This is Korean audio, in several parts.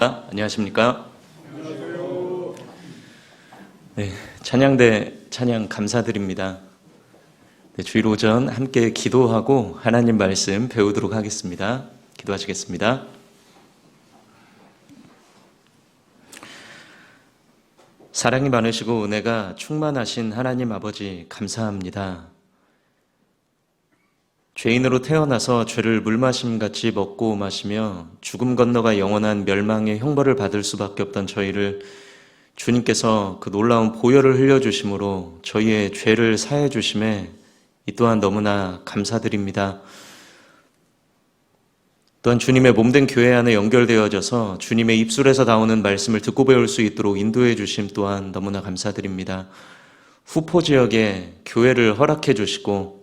안녕하십니까? 네, 찬양대 찬양 감사드립니다. 네, 주일 오전 함께 기도하고 하나님 말씀 배우도록 하겠습니다. 기도하시겠습니다. 사랑이 많으시고 은혜가 충만하신 하나님 아버지 감사합니다. 죄인으로 태어나서 죄를 물마심같이 먹고 마시며 죽음 건너가 영원한 멸망의 형벌을 받을 수밖에 없던 저희를 주님께서 그 놀라운 보혈을 흘려주심으로 저희의 죄를 사해 주심에 이 또한 너무나 감사드립니다. 또한 주님의 몸된 교회 안에 연결되어져서 주님의 입술에서 나오는 말씀을 듣고 배울 수 있도록 인도해 주심 또한 너무나 감사드립니다. 후포 지역에 교회를 허락해 주시고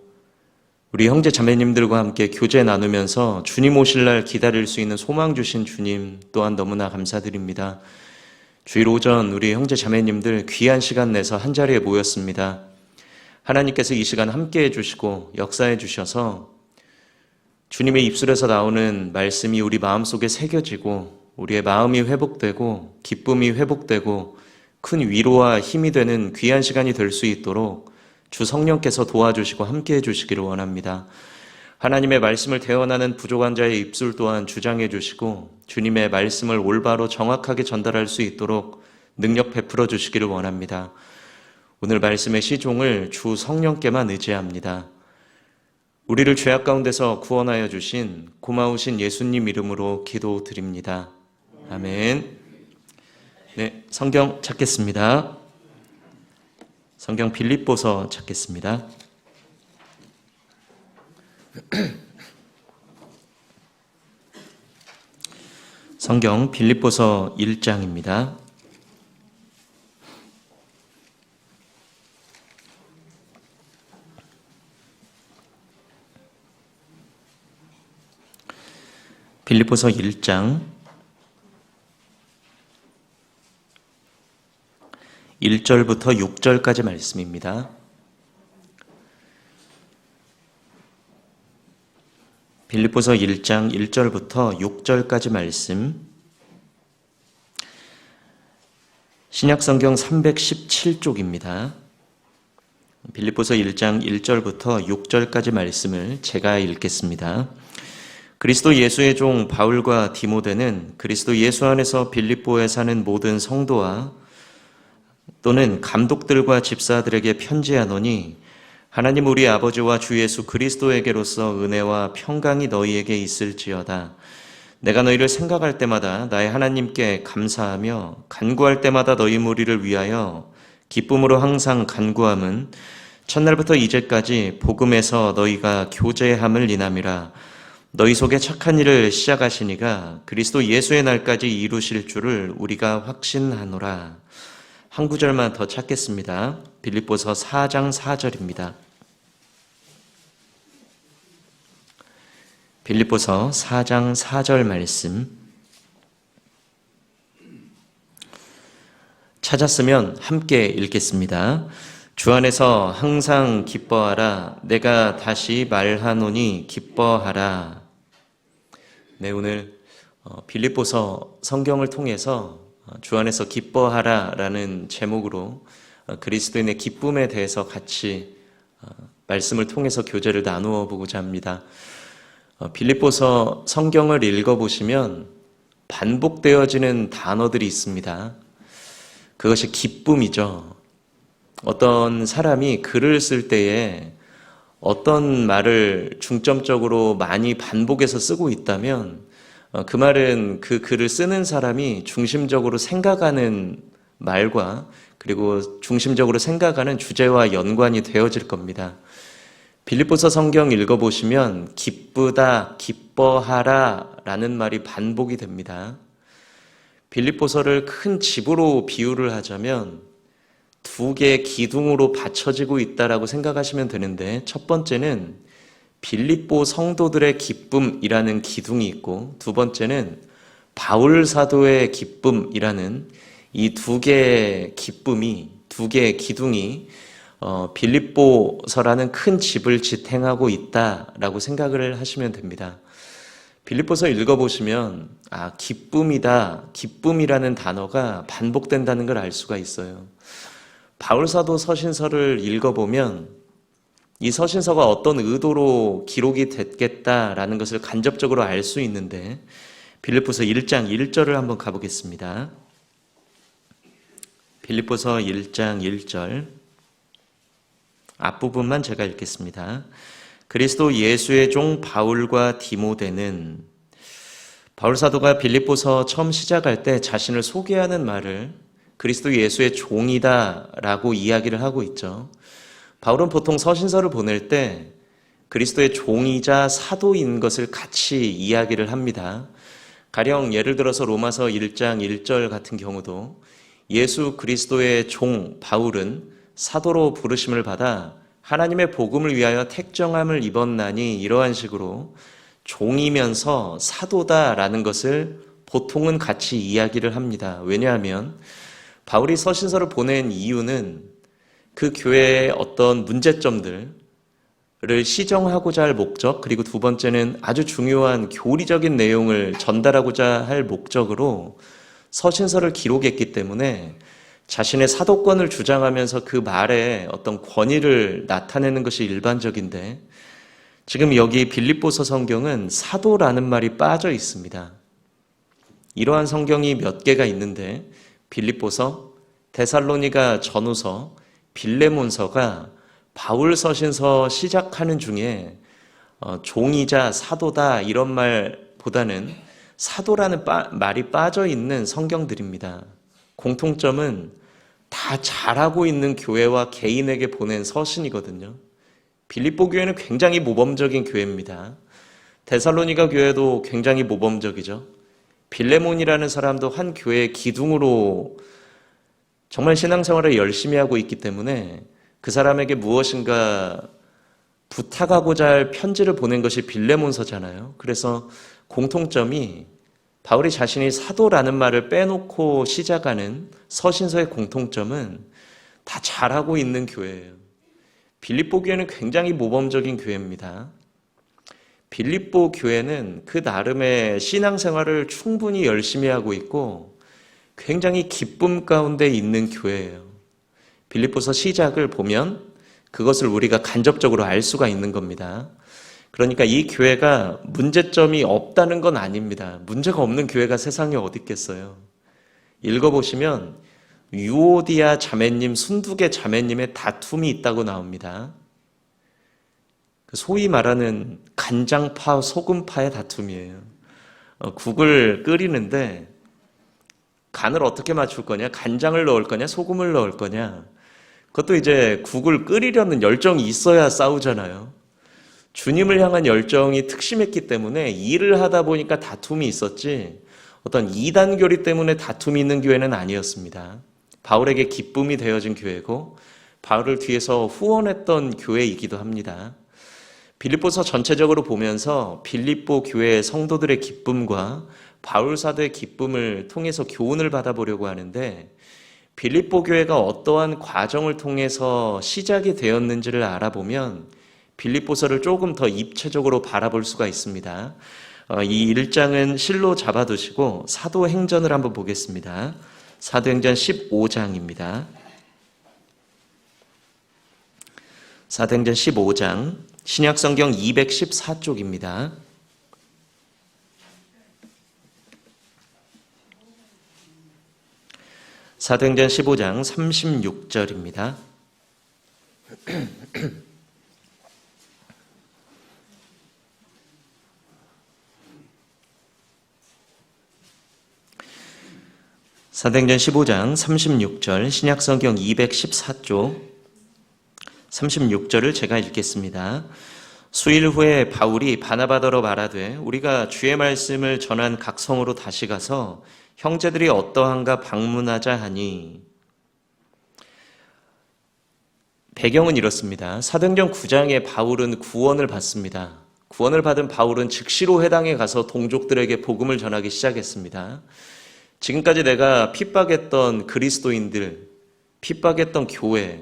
우리 형제 자매님들과 함께 교제 나누면서 주님 오실 날 기다릴 수 있는 소망 주신 주님 또한 너무나 감사드립니다. 주일 오전 우리 형제 자매님들 귀한 시간 내서 한자리에 모였습니다. 하나님께서 이 시간 함께 해주시고 역사해 주셔서 주님의 입술에서 나오는 말씀이 우리 마음속에 새겨지고 우리의 마음이 회복되고 기쁨이 회복되고 큰 위로와 힘이 되는 귀한 시간이 될 수 있도록 주 성령께서 도와주시고 함께 해주시기를 원합니다. 하나님의 말씀을 대언하는 부족한 자의 입술 또한 주장해 주시고 주님의 말씀을 올바로 정확하게 전달할 수 있도록 능력 베풀어 주시기를 원합니다. 오늘 말씀의 시종을 주 성령께만 의지합니다. 우리를 죄악 가운데서 구원하여 주신 고마우신 예수님 이름으로 기도드립니다. 아멘. 네, 성경 찾겠습니다. 성경 빌립보서 찾겠습니다. 성경 빌립보서 1장입니다. 빌립보서 1장 1절부터 6절까지 말씀입니다. 빌립보서 1장 1절부터 6절까지 말씀, 신약성경 317쪽입니다. 빌립보서 1장 1절부터 6절까지 말씀을 제가 읽겠습니다. 그리스도 예수의 종 바울과 디모데는 그리스도 예수 안에서 빌립보에 사는 모든 성도와 또는 감독들과 집사들에게 편지하노니 하나님 우리 아버지와 주 예수 그리스도에게로서 은혜와 평강이 너희에게 있을지어다. 내가 너희를 생각할 때마다 나의 하나님께 감사하며 간구할 때마다 너희 무리를 위하여 기쁨으로 항상 간구함은 첫날부터 이제까지 복음에서 너희가 교제함을 인함이라. 너희 속에 착한 일을 시작하시니가 그리스도 예수의 날까지 이루실 줄을 우리가 확신하노라. 한 구절만 더 찾겠습니다. 빌립보서 4장 4절입니다. 빌립보서 4장 4절 말씀 찾았으면 함께 읽겠습니다. 주 안에서 항상 기뻐하라. 내가 다시 말하노니 기뻐하라. 네, 오늘 빌립보서 성경을 통해서 주 안에서 기뻐하라 라는 제목으로 그리스도인의 기쁨에 대해서 같이 말씀을 통해서 교제를 나누어 보고자 합니다. 빌립보서 성경을 읽어보시면 반복되어지는 단어들이 있습니다. 그것이 기쁨이죠. 어떤 사람이 글을 쓸 때에 어떤 말을 중점적으로 많이 반복해서 쓰고 있다면 그 말은 그 글을 쓰는 사람이 중심적으로 생각하는 말과 그리고 중심적으로 생각하는 주제와 연관이 되어질 겁니다. 빌립보서 성경 읽어보시면 기쁘다, 기뻐하라 라는 말이 반복이 됩니다. 빌립보서를 큰 집으로 비유를 하자면 두 개의 기둥으로 받쳐지고 있다라고 생각하시면 되는데 첫 번째는 빌립보 성도들의 기쁨이라는 기둥이 있고 두 번째는 바울 사도의 기쁨이라는 이 두 개의 기쁨이, 두 개의 기둥이 빌립보서라는 큰 집을 지탱하고 있다라고 생각을 하시면 됩니다. 빌립보서 읽어보시면 기쁨이다, 기쁨이라는 단어가 반복된다는 걸 알 수가 있어요. 바울사도 서신서를 읽어보면 이 서신서가 어떤 의도로 기록이 됐겠다라는 것을 간접적으로 알 수 있는데, 빌립보서 1장 1절을 한번 가보겠습니다. 빌립보서 1장 1절 앞부분만 제가 읽겠습니다. 그리스도 예수의 종 바울과 디모데는, 바울 사도가 빌립보서 처음 시작할 때 자신을 소개하는 말을 그리스도 예수의 종이다라고 이야기를 하고 있죠. 바울은 보통 서신서를 보낼 때 그리스도의 종이자 사도인 것을 같이 이야기를 합니다. 가령 예를 들어서 로마서 1장 1절 같은 경우도 예수 그리스도의 종 바울은 사도로 부르심을 받아 하나님의 복음을 위하여 택정함을 입었나니, 이러한 식으로 종이면서 사도다라는 것을 보통은 같이 이야기를 합니다. 왜냐하면 바울이 서신서를 보낸 이유는 그 교회의 어떤 문제점들을 시정하고자 할 목적, 그리고 두 번째는 아주 중요한 교리적인 내용을 전달하고자 할 목적으로 서신서를 기록했기 때문에 자신의 사도권을 주장하면서 그 말에 어떤 권위를 나타내는 것이 일반적인데, 지금 여기 빌립보서 성경은 사도라는 말이 빠져 있습니다. 이러한 성경이 몇 개가 있는데 빌립보서, 데살로니가 전후서, 빌레몬서가 바울 서신서 시작하는 중에 종이자 사도다 이런 말보다는 사도라는 말이 빠져 있는 성경들입니다. 공통점은 다 잘하고 있는 교회와 개인에게 보낸 서신이거든요. 빌립보 교회는 굉장히 모범적인 교회입니다. 데살로니가 교회도 굉장히 모범적이죠. 빌레몬이라는 사람도 한 교회의 기둥으로 정말 신앙생활을 열심히 하고 있기 때문에 그 사람에게 무엇인가 부탁하고자 할 편지를 보낸 것이 빌레몬서잖아요. 그래서 공통점이, 바울이 자신이 사도라는 말을 빼놓고 시작하는 서신서의 공통점은 다 잘하고 있는 교회예요. 빌립보 교회는 굉장히 모범적인 교회입니다. 빌립보 교회는 그 나름의 신앙생활을 충분히 열심히 하고 있고 굉장히 기쁨 가운데 있는 교회예요. 빌립보서 시작을 보면 그것을 우리가 간접적으로 알 수가 있는 겁니다. 그러니까 이 교회가 문제점이 없다는 건 아닙니다. 문제가 없는 교회가 세상에 어디 있겠어요. 읽어보시면 유오디아 자매님, 순두계 자매님의 다툼이 있다고 나옵니다. 소위 말하는 간장파, 소금파의 다툼이에요. 국을 끓이는데 간을 어떻게 맞출 거냐, 간장을 넣을 거냐, 소금을 넣을 거냐, 그것도 이제 국을 끓이려는 열정이 있어야 싸우잖아요. 주님을 향한 열정이 특심했기 때문에 일을 하다 보니까 다툼이 있었지, 어떤 이단 교리 때문에 다툼이 있는 교회는 아니었습니다. 바울에게 기쁨이 되어진 교회고 바울을 뒤에서 후원했던 교회이기도 합니다. 빌립보서 전체적으로 보면서 빌립보 교회의 성도들의 기쁨과 바울 사도의 기쁨을 통해서 교훈을 받아보려고 하는데, 빌립보 교회가 어떠한 과정을 통해서 시작이 되었는지를 알아보면 빌립보서를 조금 더 입체적으로 바라볼 수가 있습니다. 이 1장은 실로 잡아두시고 사도행전을 한번 보겠습니다. 사도행전 15장입니다. 사도행전 15장, 신약성경 214쪽입니다. 사도행전 15장 36절입니다. 사도행전 15장 36절, 신약성경 214쪽 36절을 제가 읽겠습니다. 수일 후에 바울이 바나바더러 말하되 우리가 주의 말씀을 전한 각 성으로 다시 가서 형제들이 어떠한가 방문하자 하니. 배경은 이렇습니다. 사도행전 9장에 바울은 구원을 받습니다. 구원을 받은 바울은 즉시로 회당에 가서 동족들에게 복음을 전하기 시작했습니다. 지금까지 내가 핍박했던 그리스도인들, 핍박했던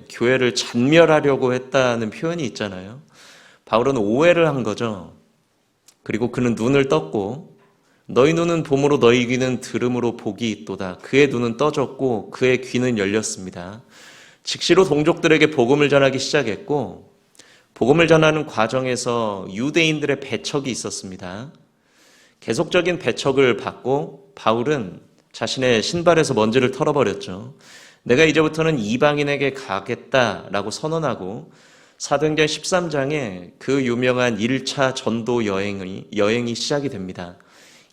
교회를 잔멸하려고 했다는 표현이 있잖아요. 바울은 오해를 한 거죠. 그리고 그는 눈을 떴고 너희 눈은 봄으로 너희 귀는 들음으로 복이 있도다. 그의 눈은 떠졌고 그의 귀는 열렸습니다. 즉시로 동족들에게 복음을 전하기 시작했고 복음을 전하는 과정에서 유대인들의 배척이 있었습니다. 계속적인 배척을 받고 바울은 자신의 신발에서 먼지를 털어버렸죠. 내가 이제부터는 이방인에게 가겠다라고 선언하고 사도행전 13장에 그 유명한 1차 전도 여행이 시작이 됩니다.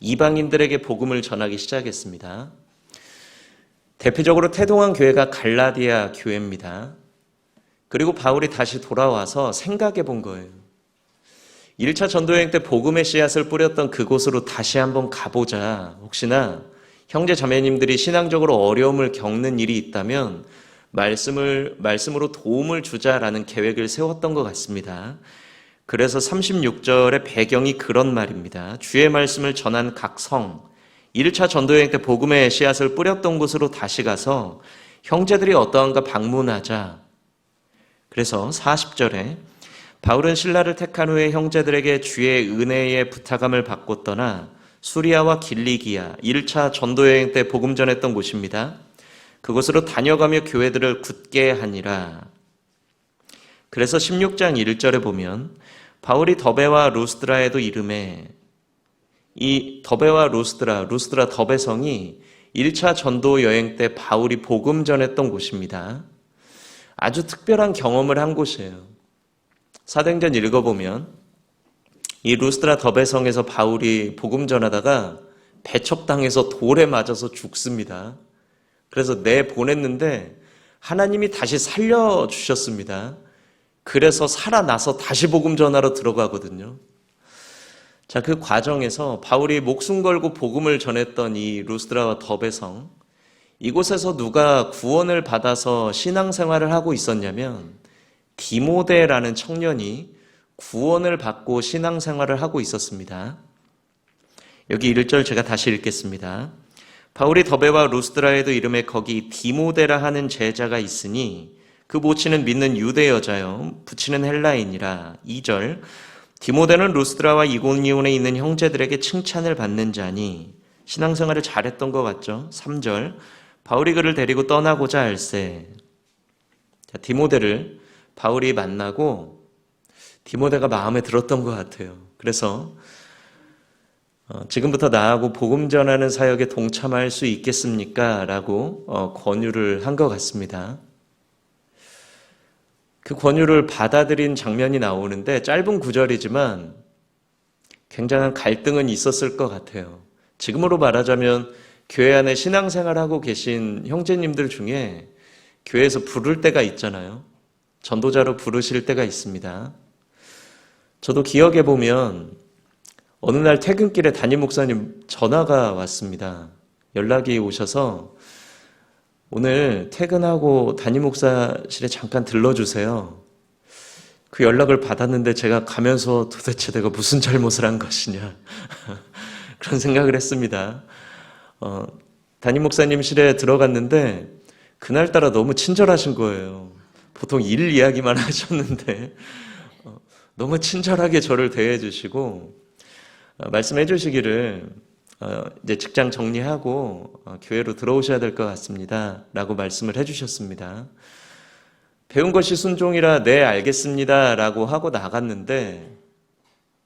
이방인들에게 복음을 전하기 시작했습니다. 대표적으로 태동한 교회가 갈라디아 교회입니다. 그리고 바울이 다시 돌아와서 생각해 본 거예요. 1차 전도여행 때 복음의 씨앗을 뿌렸던 그곳으로 다시 한번 가보자. 혹시나 형제 자매님들이 신앙적으로 어려움을 겪는 일이 있다면 말씀으로 도움을 주자라는 계획을 세웠던 것 같습니다. 그래서 36절의 배경이 그런 말입니다. 주의 말씀을 전한 각 성, 1차 전도여행 때 복음의 씨앗을 뿌렸던 곳으로 다시 가서 형제들이 어떠한가 방문하자. 그래서 40절에 바울은 신라를 택한 후에 형제들에게 주의 은혜의 부탁함을 받고 떠나 수리아와 길리기아 1차 전도여행 때 복음 전했던 곳입니다. 그곳으로 다녀가며 교회들을 굳게 하니라. 그래서 16장 1절에 보면 바울이 더베와 루스드라에도 이름해 이 더베와 루스드라 더베성이 1차 전도 여행 때 바울이 복음 전했던 곳입니다. 아주 특별한 경험을 한 곳이에요. 사도행전 읽어보면 이 루스드라 더베성에서 바울이 복음 전하다가 배척당해서 돌에 맞아서 죽습니다. 그래서 내보냈는데 하나님이 다시 살려주셨습니다. 그래서 살아나서 다시 복음 전하러 들어가거든요. 자, 그 과정에서 바울이 목숨 걸고 복음을 전했던 이 루스드라와 더베성, 이곳에서 누가 구원을 받아서 신앙생활을 하고 있었냐면 디모데라는 청년이 구원을 받고 신앙생활을 하고 있었습니다. 여기 1절 제가 다시 읽겠습니다. 바울이 더베와 루스드라에도 이름에 거기 디모데라 하는 제자가 있으니 그 모친은 믿는 유대 여자요 부친은 헬라인이라. 2절 디모데는 루스드라와 이고니온에 있는 형제들에게 칭찬을 받는 자니 신앙생활을 잘했던 것 같죠. 3절 바울이 그를 데리고 떠나고자 할세. 자, 디모데를 바울이 만나고 디모데가 마음에 들었던 것 같아요. 그래서 지금부터 나하고 복음 전하는 사역에 동참할 수 있겠습니까? 라고 권유를 한 것 같습니다. 그 권유를 받아들인 장면이 나오는데 짧은 구절이지만 굉장한 갈등은 있었을 것 같아요. 지금으로 말하자면 교회 안에 신앙생활하고 계신 형제님들 중에 교회에서 부를 때가 있잖아요. 전도자로 부르실 때가 있습니다. 저도 기억해 보면 어느 날 퇴근길에 담임 목사님 전화가 왔습니다. 연락이 오셔서 오늘 퇴근하고 담임 목사실에 잠깐 들러주세요. 그 연락을 받았는데 제가 가면서 도대체 내가 무슨 잘못을 한 것이냐 그런 생각을 했습니다. 담임 목사님실에 들어갔는데 그날따라 너무 친절하신 거예요. 보통 일 이야기만 하셨는데 너무 친절하게 저를 대해 주시고 말씀해 주시기를 이제 직장 정리하고 교회로 들어오셔야 될 것 같습니다 라고 말씀을 해 주셨습니다. 배운 것이 순종이라 네 알겠습니다 라고 하고 나갔는데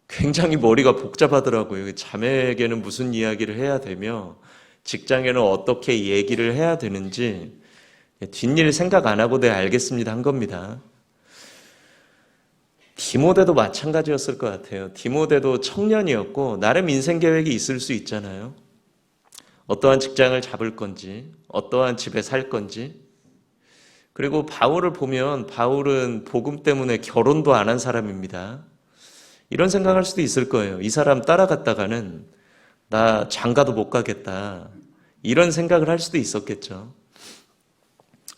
굉장히 머리가 복잡하더라고요. 자매에게는 무슨 이야기를 해야 되며 직장에는 어떻게 얘기를 해야 되는지 뒷일 생각 안 하고 네 알겠습니다 한 겁니다. 디모데도 마찬가지였을 것 같아요. 디모데도 청년이었고 나름 인생 계획이 있을 수 있잖아요. 어떠한 직장을 잡을 건지, 어떠한 집에 살 건지. 그리고 바울을 보면 바울은 복음 때문에 결혼도 안 한 사람입니다. 이런 생각할 수도 있을 거예요. 이 사람 따라갔다가는 나 장가도 못 가겠다. 이런 생각을 할 수도 있었겠죠.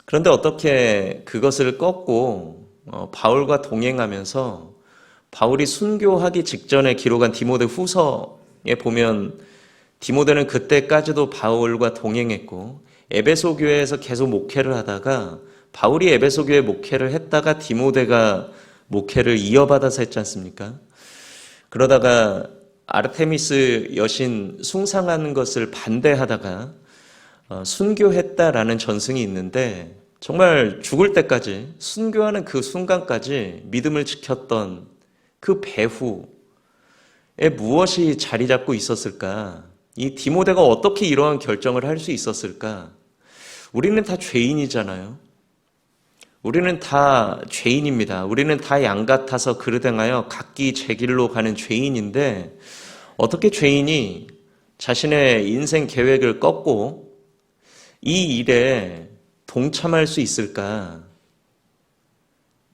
그런데 어떻게 그것을 꺾고 바울과 동행하면서 바울이 순교하기 직전에 기록한 디모데 후서에 보면 디모데는 그때까지도 바울과 동행했고 에베소 교회에서 계속 목회를 하다가 바울이 에베소 교회 목회를 했다가 디모데가 목회를 이어받아서 했지 않습니까? 그러다가 아르테미스 여신 숭상하는 것을 반대하다가 순교했다라는 전승이 있는데 정말 죽을 때까지 순교하는 그 순간까지 믿음을 지켰던 그 배후에 무엇이 자리 잡고 있었을까? 이 디모데가 어떻게 이러한 결정을 할 수 있었을까? 우리는 다 죄인이잖아요. 우리는 다 죄인입니다. 우리는 다 양 같아서 그릇 행하여 각기 제 길로 가는 죄인인데 어떻게 죄인이 자신의 인생 계획을 꺾고 이 일에 동참할 수 있을까?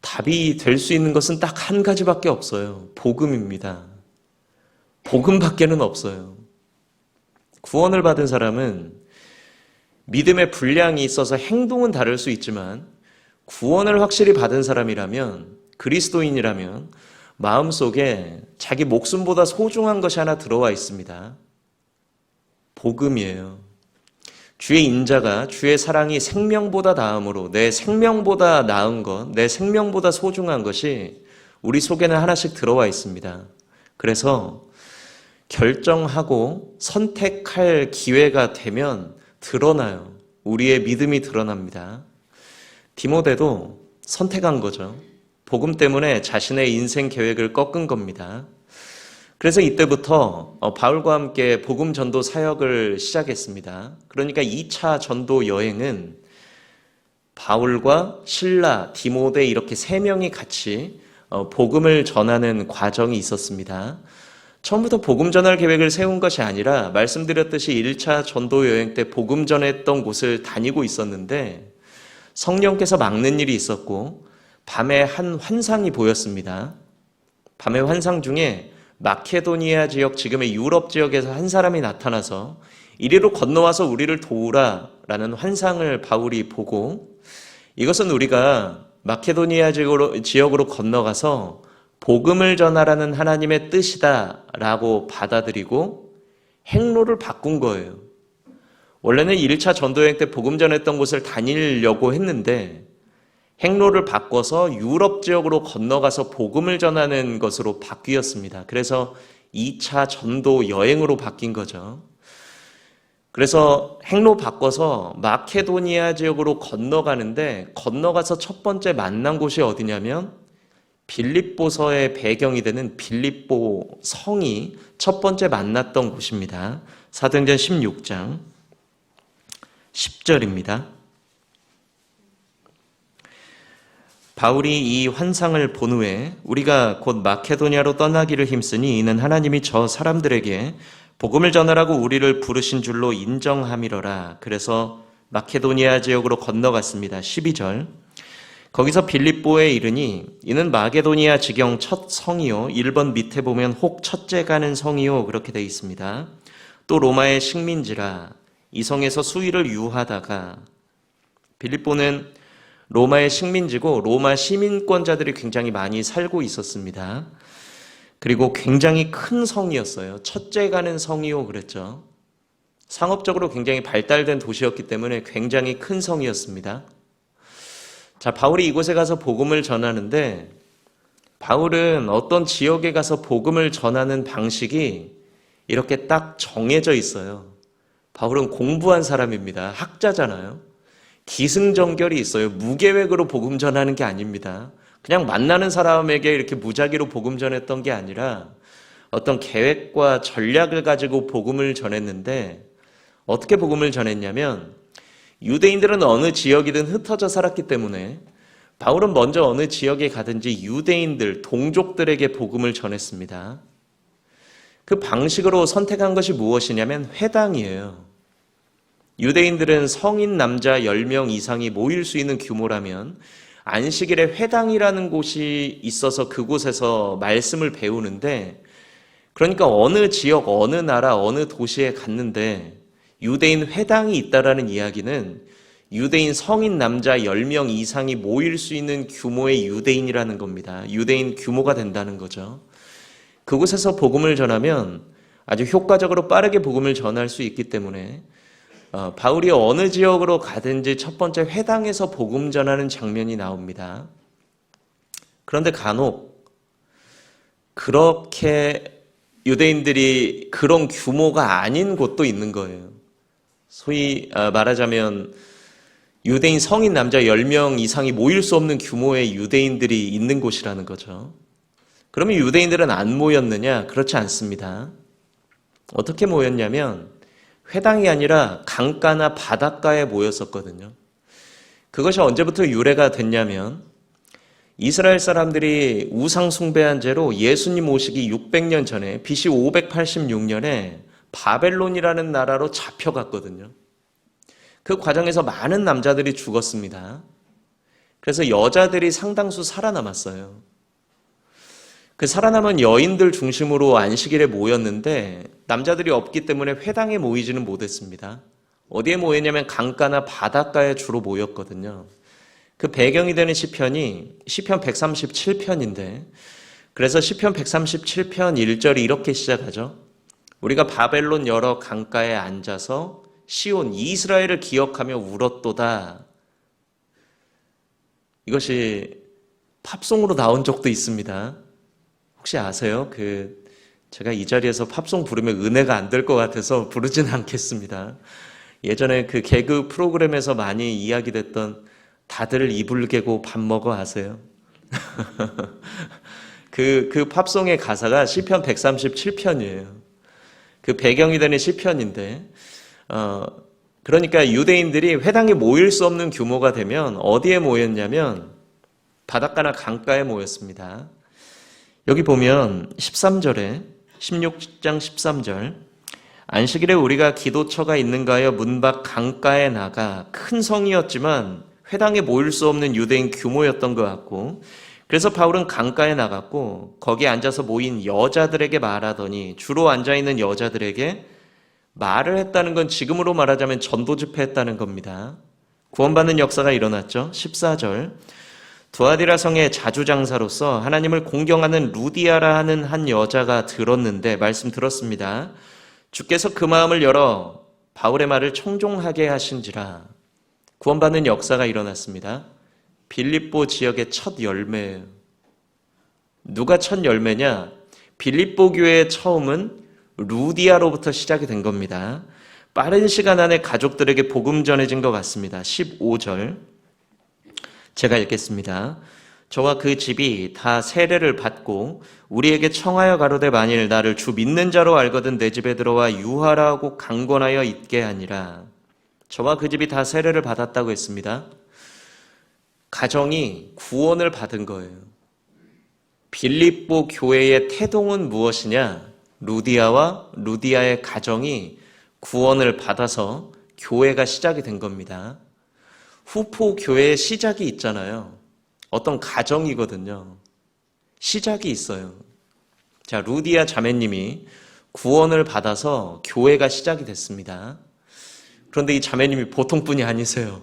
답이 될 수 있는 것은 딱 한 가지밖에 없어요. 복음입니다. 복음밖에는 없어요. 구원을 받은 사람은 믿음의 분량이 있어서 행동은 다를 수 있지만 구원을 확실히 받은 사람이라면, 그리스도인이라면 마음속에 자기 목숨보다 소중한 것이 하나 들어와 있습니다. 복음이에요. 주의 인자가 주의 사랑이 생명보다 나음으로 내 생명보다 나은 것, 내 생명보다 소중한 것이 우리 속에는 하나씩 들어와 있습니다. 그래서 결정하고 선택할 기회가 되면 드러나요. 우리의 믿음이 드러납니다. 디모데도 선택한 거죠. 복음 때문에 자신의 인생 계획을 꺾은 겁니다. 그래서 이때부터 바울과 함께 복음 전도 사역을 시작했습니다. 그러니까 2차 전도 여행은 바울과 실라, 디모데 이렇게 3명이 같이 복음을 전하는 과정이 있었습니다. 처음부터 복음 전할 계획을 세운 것이 아니라 말씀드렸듯이 1차 전도 여행 때 복음 전했던 곳을 다니고 있었는데 성령께서 막는 일이 있었고 밤에 한 환상이 보였습니다. 밤의 환상 중에 마케도니아 지역, 지금의 유럽 지역에서 한 사람이 나타나서 이리로 건너와서 우리를 도우라 라는 환상을 바울이 보고 이것은 우리가 마케도니아 지역으로 건너가서 복음을 전하라는 하나님의 뜻이다 라고 받아들이고 행로를 바꾼 거예요. 원래는 1차 전도여행 때 복음 전했던 곳을 다니려고 했는데 행로를 바꿔서 유럽 지역으로 건너가서 복음을 전하는 것으로 바뀌었습니다. 그래서 2차 전도 여행으로 바뀐 거죠. 그래서 행로 바꿔서 마케도니아 지역으로 건너가는데 건너가서 첫 번째 만난 곳이 어디냐면 빌립보서의 배경이 되는 빌립보 성이 첫 번째 만났던 곳입니다. 사도행전 16장 10절입니다. 바울이 이 환상을 본 후에 우리가 곧 마케도니아로 떠나기를 힘쓰니 이는 하나님이 저 사람들에게 복음을 전하라고 우리를 부르신 줄로 인정함이러라. 그래서 마케도니아 지역으로 건너갔습니다. 12절. 거기서 빌립보에 이르니 이는 마게도니아 지경 첫 성이요 1번 밑에 보면 혹 첫째 가는 성이요 그렇게 되어 있습니다. 또 로마의 식민지라 이 성에서 수일을 유하다가 빌립보는 로마의 식민지고 로마 시민권자들이 굉장히 많이 살고 있었습니다. 그리고 굉장히 큰 성이었어요. 첫째 가는 성이요 그랬죠. 상업적으로 굉장히 발달된 도시였기 때문에 굉장히 큰 성이었습니다. 자, 바울이 이곳에 가서 복음을 전하는데 바울은 어떤 지역에 가서 복음을 전하는 방식이 이렇게 딱 정해져 있어요. 바울은 공부한 사람입니다. 학자잖아요. 기승전결이 있어요. 무계획으로 복음 전하는 게 아닙니다. 그냥 만나는 사람에게 이렇게 무작위로 복음 전했던 게 아니라 어떤 계획과 전략을 가지고 복음을 전했는데 어떻게 복음을 전했냐면 유대인들은 어느 지역이든 흩어져 살았기 때문에 바울은 먼저 어느 지역에 가든지 유대인들, 동족들에게 복음을 전했습니다. 그 방식으로 선택한 것이 무엇이냐면 회당이에요. 유대인들은 성인 남자 10명 이상이 모일 수 있는 규모라면 안식일에 회당이라는 곳이 있어서 그곳에서 말씀을 배우는데 그러니까 어느 지역, 어느 나라, 어느 도시에 갔는데 유대인 회당이 있다라는 이야기는 유대인 성인 남자 10명 이상이 모일 수 있는 규모의 유대인이라는 겁니다. 유대인 규모가 된다는 거죠. 그곳에서 복음을 전하면 아주 효과적으로 빠르게 복음을 전할 수 있기 때문에 바울이 어느 지역으로 가든지 첫 번째 회당에서 복음 전하는 장면이 나옵니다. 그런데 간혹 그렇게 유대인들이 그런 규모가 아닌 곳도 있는 거예요. 소위 말하자면 유대인 성인 남자 10명 이상이 모일 수 없는 규모의 유대인들이 있는 곳이라는 거죠. 그러면 유대인들은 안 모였느냐? 그렇지 않습니다. 어떻게 모였냐면 회당이 아니라 강가나 바닷가에 모였었거든요. 그것이 언제부터 유래가 됐냐면 이스라엘 사람들이 우상 숭배한 죄로 예수님 오시기 600년 전에 BC 586년에 바벨론이라는 나라로 잡혀갔거든요. 그 과정에서 많은 남자들이 죽었습니다. 그래서 여자들이 상당수 살아남았어요. 그 살아남은 여인들 중심으로 안식일에 모였는데 남자들이 없기 때문에 회당에 모이지는 못했습니다. 어디에 모였냐면 강가나 바닷가에 주로 모였거든요. 그 배경이 되는 시편이 시편 137편인데 그래서 시편 137편 1절이 이렇게 시작하죠. 우리가 바벨론 여러 강가에 앉아서 시온 이스라엘을 기억하며 울었도다. 이것이 팝송으로 나온 적도 있습니다. 혹시 아세요? 제가 이 자리에서 팝송 부르면 은혜가 안 될 것 같아서 부르진 않겠습니다. 예전에 그 개그 프로그램에서 많이 이야기됐던 다들 이불 개고 밥 먹어 아세요? 그 팝송의 가사가 시편 137편이에요. 그 배경이 되는 시편인데 그러니까 유대인들이 회당에 모일 수 없는 규모가 되면 어디에 모였냐면 바닷가나 강가에 모였습니다. 여기 보면 13절에 16장 13절 안식일에 우리가 기도처가 있는가 하여 문 밖 강가에 나가 큰 성이었지만 회당에 모일 수 없는 유대인 규모였던 것 같고 그래서 바울은 강가에 나갔고 거기에 앉아서 모인 여자들에게 말하더니 주로 앉아있는 여자들에게 말을 했다는 건 지금으로 말하자면 전도 집회했다는 겁니다. 구원받는 역사가 일어났죠. 14절 두아디라 성의 자주장사로서 하나님을 공경하는 루디아라 하는 한 여자가 들었는데 말씀 들었습니다. 주께서 그 마음을 열어 바울의 말을 청종하게 하신지라. 구원받는 역사가 일어났습니다. 빌립보 지역의 첫 열매예요. 누가 첫 열매냐? 빌립보 교회의 처음은 루디아로부터 시작이 된 겁니다. 빠른 시간 안에 가족들에게 복음 전해진 것 같습니다. 15절 제가 읽겠습니다. 저와 그 집이 다 세례를 받고 우리에게 청하여 가로되 만일 나를 주 믿는 자로 알거든 내 집에 들어와 유하라 하고 강권하여 있게 하니라. 저와 그 집이 다 세례를 받았다고 했습니다. 가정이 구원을 받은 거예요. 빌립보 교회의 태동은 무엇이냐? 루디아와 루디아의 가정이 구원을 받아서 교회가 시작이 된 겁니다. 후포 교회의 시작이 있잖아요. 어떤 가정이거든요. 시작이 있어요. 자, 루디아 자매님이 구원을 받아서 교회가 시작이 됐습니다. 그런데 이 자매님이 보통 분이 아니세요.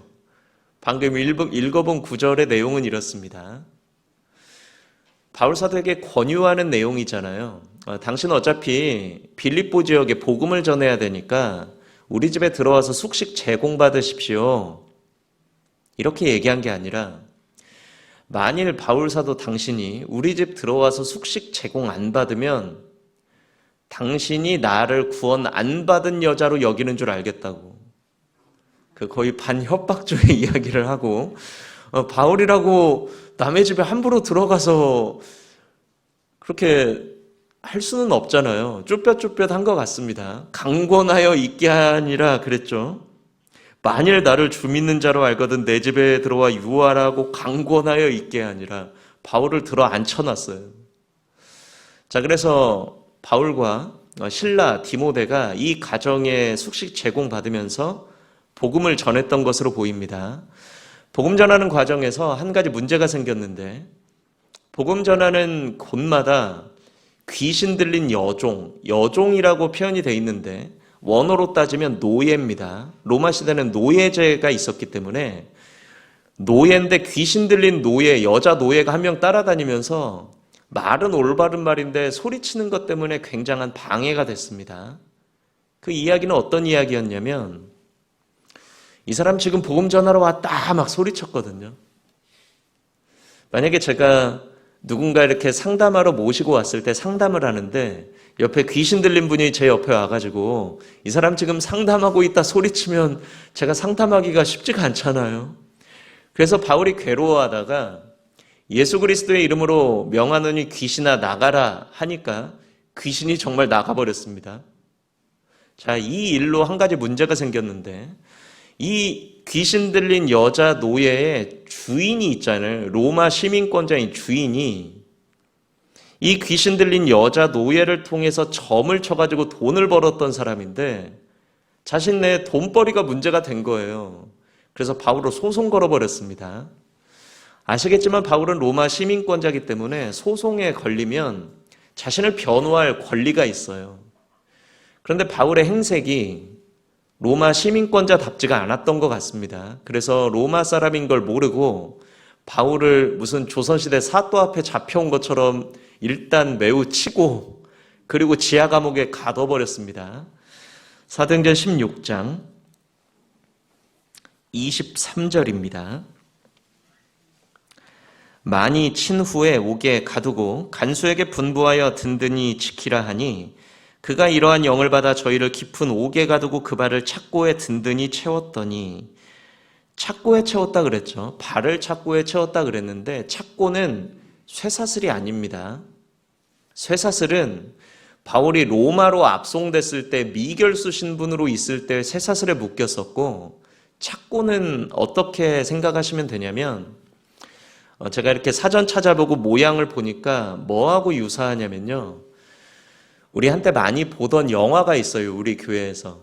방금 읽어본 구절의 내용은 이렇습니다. 바울 사도에게 권유하는 내용이잖아요. 당신은 어차피 빌립보 지역에 복음을 전해야 되니까 우리 집에 들어와서 숙식 제공받으십시오. 이렇게 얘기한 게 아니라 만일 바울 사도 당신이 우리 집 들어와서 숙식 제공 안 받으면 당신이 나를 구원 안 받은 여자로 여기는 줄 알겠다고. 거의 반협박조의 이야기를 하고 바울이라고 남의 집에 함부로 들어가서 그렇게 할 수는 없잖아요. 쭈뼛쭈뼛한 것 같습니다. 강권하여 있게 하니라 그랬죠. 만일 나를 주 믿는 자로 알거든 내 집에 들어와 유하라고 강권하여 있게 하니라. 바울을 들어 앉혀놨어요. 자, 그래서 바울과 신라 디모데가 이 가정에 숙식 제공받으면서 복음을 전했던 것으로 보입니다. 복음 전하는 과정에서 한 가지 문제가 생겼는데 복음 전하는 곳마다 귀신 들린 여종이라고 표현이 되어 있는데 원어로 따지면 노예입니다. 로마 시대는 노예제가 있었기 때문에 노예인데 귀신 들린 노예, 여자 노예가 한 명 따라다니면서 말은 올바른 말인데 소리치는 것 때문에 굉장한 방해가 됐습니다. 그 이야기는 어떤 이야기였냐면 이 사람 지금 복음 전하러 왔다 막 소리쳤거든요. 만약에 제가 누군가 이렇게 상담하러 모시고 왔을 때 상담을 하는데 옆에 귀신 들린 분이 제 옆에 와가지고 이 사람 지금 상담하고 있다 소리치면 제가 상담하기가 쉽지가 않잖아요. 그래서 바울이 괴로워하다가 예수 그리스도의 이름으로 명하노니 귀신아 나가라 하니까 귀신이 정말 나가버렸습니다. 자, 이 일로 한 가지 문제가 생겼는데 이 귀신 들린 여자 노예의 주인이 있잖아요. 로마 시민권자인 주인이 이 귀신 들린 여자 노예를 통해서 점을 쳐가지고 돈을 벌었던 사람인데 자신의 돈벌이가 문제가 된 거예요. 그래서 바울을 소송 걸어버렸습니다. 아시겠지만 바울은 로마 시민권자이기 때문에 소송에 걸리면 자신을 변호할 권리가 있어요. 그런데 바울의 행색이 로마 시민권자답지가 않았던 것 같습니다. 그래서 로마 사람인 걸 모르고 바울을 무슨 조선시대 사또 앞에 잡혀온 것처럼 일단 매우 치고 그리고 지하 감옥에 가둬버렸습니다. 사도행전 16장 23절입니다. 많이 친 후에 옥에 가두고 간수에게 분부하여 든든히 지키라 하니 그가 이러한 영을 받아 저희를 깊은 옥에 가두고 그 발을 착고에 든든히 채웠더니 착고에 채웠다 그랬죠. 발을 착고에 채웠다 그랬는데 착고는 쇠사슬이 아닙니다. 쇠사슬은 바울이 로마로 압송됐을 때 미결수 신분으로 있을 때 쇠사슬에 묶였었고 착고는 어떻게 생각하시면 되냐면 제가 이렇게 사전 찾아보고 모양을 보니까 뭐하고 유사하냐면요. 우리 한때 많이 보던 영화가 있어요. 우리 교회에서.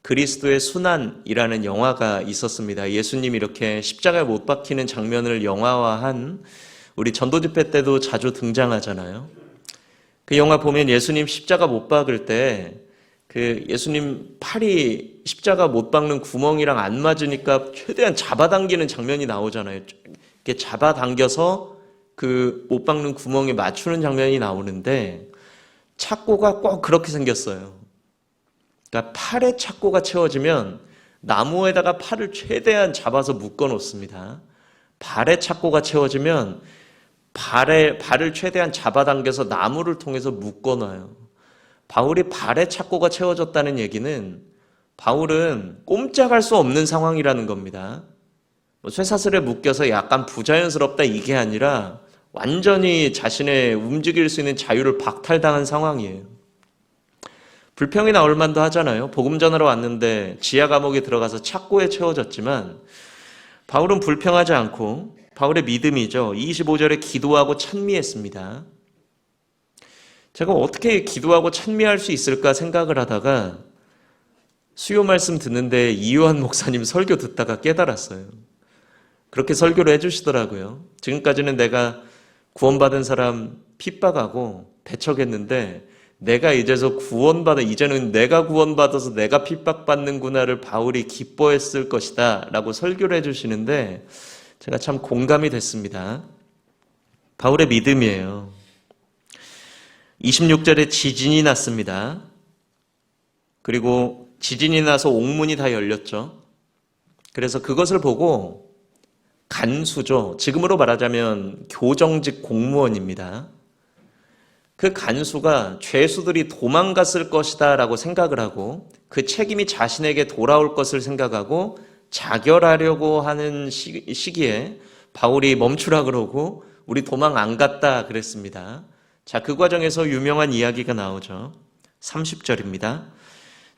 그리스도의 순환이라는 영화가 있었습니다. 예수님이 이렇게 십자가에 못 박히는 장면을 영화화한 우리 전도집회 때도 자주 등장하잖아요. 그 영화 보면 예수님 십자가 못 박을 때 그 예수님 팔이 십자가 못 박는 구멍이랑 안 맞으니까 최대한 잡아당기는 장면이 나오잖아요. 이렇게 잡아당겨서 그 못 박는 구멍에 맞추는 장면이 나오는데 착고가 꼭 그렇게 생겼어요. 그러니까 팔에 착고가 채워지면 나무에다가 팔을 최대한 잡아서 묶어 놓습니다. 발에 착고가 채워지면 발을 최대한 잡아당겨서 나무를 통해서 묶어 놔요. 바울이 발에 착고가 채워졌다는 얘기는 바울은 꼼짝할 수 없는 상황이라는 겁니다. 쇠사슬에 묶여서 약간 부자연스럽다 이게 아니라 완전히 자신의 움직일 수 있는 자유를 박탈당한 상황이에요. 불평이 나올 만도 하잖아요. 복음 전하러 왔는데 지하 감옥에 들어가서 착고에 채워졌지만 바울은 불평하지 않고 바울의 믿음이죠. 25절에 기도하고 찬미했습니다. 제가 어떻게 기도하고 찬미할 수 있을까 생각을 하다가 수요 말씀 듣는데 이요한 목사님 설교 듣다가 깨달았어요. 그렇게 설교를 해주시더라고요. 지금까지는 내가 구원받은 사람 핍박하고 배척했는데 내가 이제는 내가 구원받아서 내가 핍박받는구나를 바울이 기뻐했을 것이다 라고 설교를 해주시는데 제가 참 공감이 됐습니다. 바울의 믿음이에요. 26절에 지진이 났습니다. 그리고 지진이 나서 옥문이 다 열렸죠. 그래서 그것을 보고 간수죠. 지금으로 말하자면 교정직 공무원입니다. 그 간수가 죄수들이 도망갔을 것이다 라고 생각을 하고 그 책임이 자신에게 돌아올 것을 생각하고 자결하려고 하는 시기에 바울이 멈추라 그러고 우리 도망 안 갔다 그랬습니다. 자, 그 과정에서 유명한 이야기가 나오죠. 30절입니다.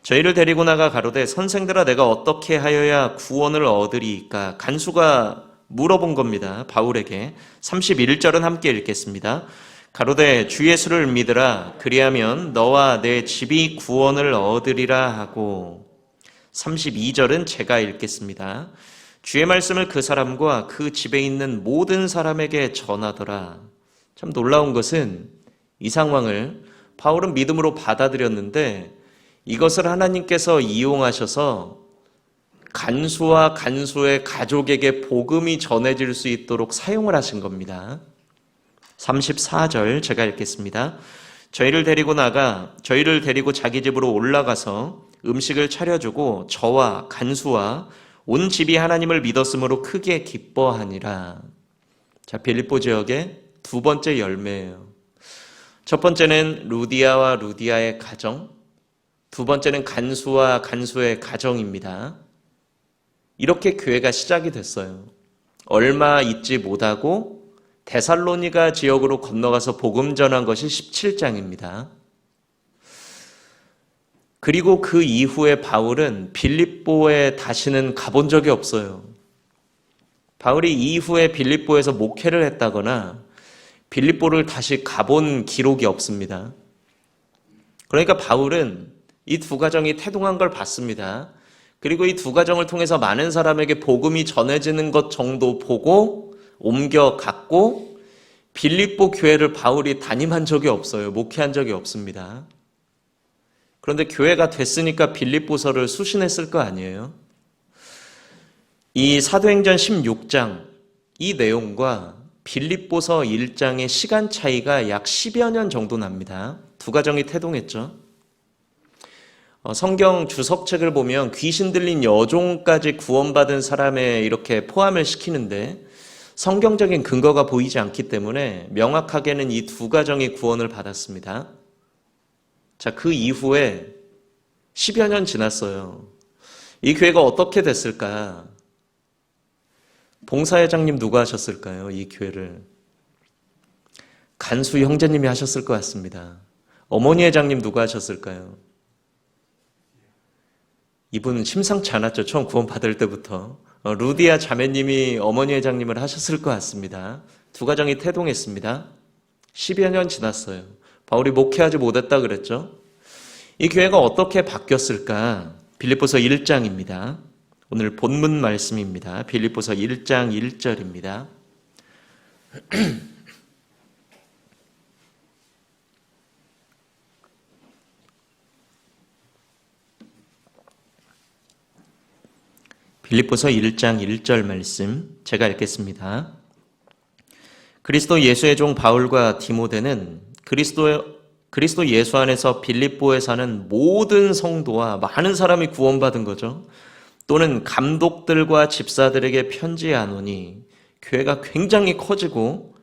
저희를 데리고 나가 가로되 선생들아 내가 어떻게 하여야 구원을 얻으리이까? 간수가 물어본 겁니다. 바울에게. 31절은 함께 읽겠습니다. 가로되 주 예수를 믿으라. 그리하면 너와 내 집이 구원을 얻으리라 하고 32절은 제가 읽겠습니다. 주의 말씀을 그 사람과 그 집에 있는 모든 사람에게 전하더라. 참 놀라운 것은 이 상황을 바울은 믿음으로 받아들였는데 이것을 하나님께서 이용하셔서 간수와 간수의 가족에게 복음이 전해질 수 있도록 사용을 하신 겁니다. 34절 제가 읽겠습니다. 저희를 데리고 자기 집으로 올라가서 음식을 차려주고 저와 간수와 온 집이 하나님을 믿었으므로 크게 기뻐하니라. 자, 빌립보 지역에 두 번째 열매예요. 첫 번째는 루디아와 루디아의 가정, 두 번째는 간수와 간수의 가정입니다. 이렇게 교회가 시작이 됐어요. 얼마 있지 못하고 데살로니가 지역으로 건너가서 복음 전한 것이 17장입니다. 그리고 그 이후에 바울은 빌립보에 다시는 가본 적이 없어요. 바울이 이후에 빌립보에서 목회를 했다거나 빌립보를 다시 가본 기록이 없습니다. 그러니까 바울은 이 두 가정이 태동한 걸 봤습니다. 그리고 이 두 가정을 통해서 많은 사람에게 복음이 전해지는 것 정도 보고 옮겨갔고, 빌립보 교회를 바울이 담임한 적이 없어요. 목회한 적이 없습니다. 그런데 교회가 됐으니까 빌립보서를 수신했을 거 아니에요? 이 사도행전 16장 이 내용과 빌립보서 1장의 시간 차이가 약 10여 년 정도 납니다. 두 가정이 태동했죠. 성경 주석책을 보면 귀신 들린 여종까지 구원받은 사람에 이렇게 포함을 시키는데 성경적인 근거가 보이지 않기 때문에 명확하게는 이 두 가정이 구원을 받았습니다. 자, 그 이후에 10여 년 지났어요. 이 교회가 어떻게 됐을까? 봉사회장님 누가 하셨을까요? 이 교회를. 간수 형제님이 하셨을 것 같습니다. 어머니 회장님 누가 하셨을까요? 이분은 심상치 않았죠. 처음 구원 받을 때부터. 루디아 자매님이 어머니 회장님을 하셨을 것 같습니다. 두 가정이 태동했습니다. 10여 년 지났어요. 바울이 목회하지 못했다 그랬죠. 이 교회가 어떻게 바뀌었을까? 빌립보서 1장입니다. 오늘 본문 말씀입니다. 빌립보서 1장 1절입니다. 빌립보서 1장 1절 말씀 제가 읽겠습니다. 그리스도 예수의 종 바울과 디모데는 그리스도 예수 안에서 빌립보에 사는 모든 성도와 많은 사람이 구원받은 거죠. 또는 감독들과 집사들에게 편지하노니, 교회가 굉장히 커지고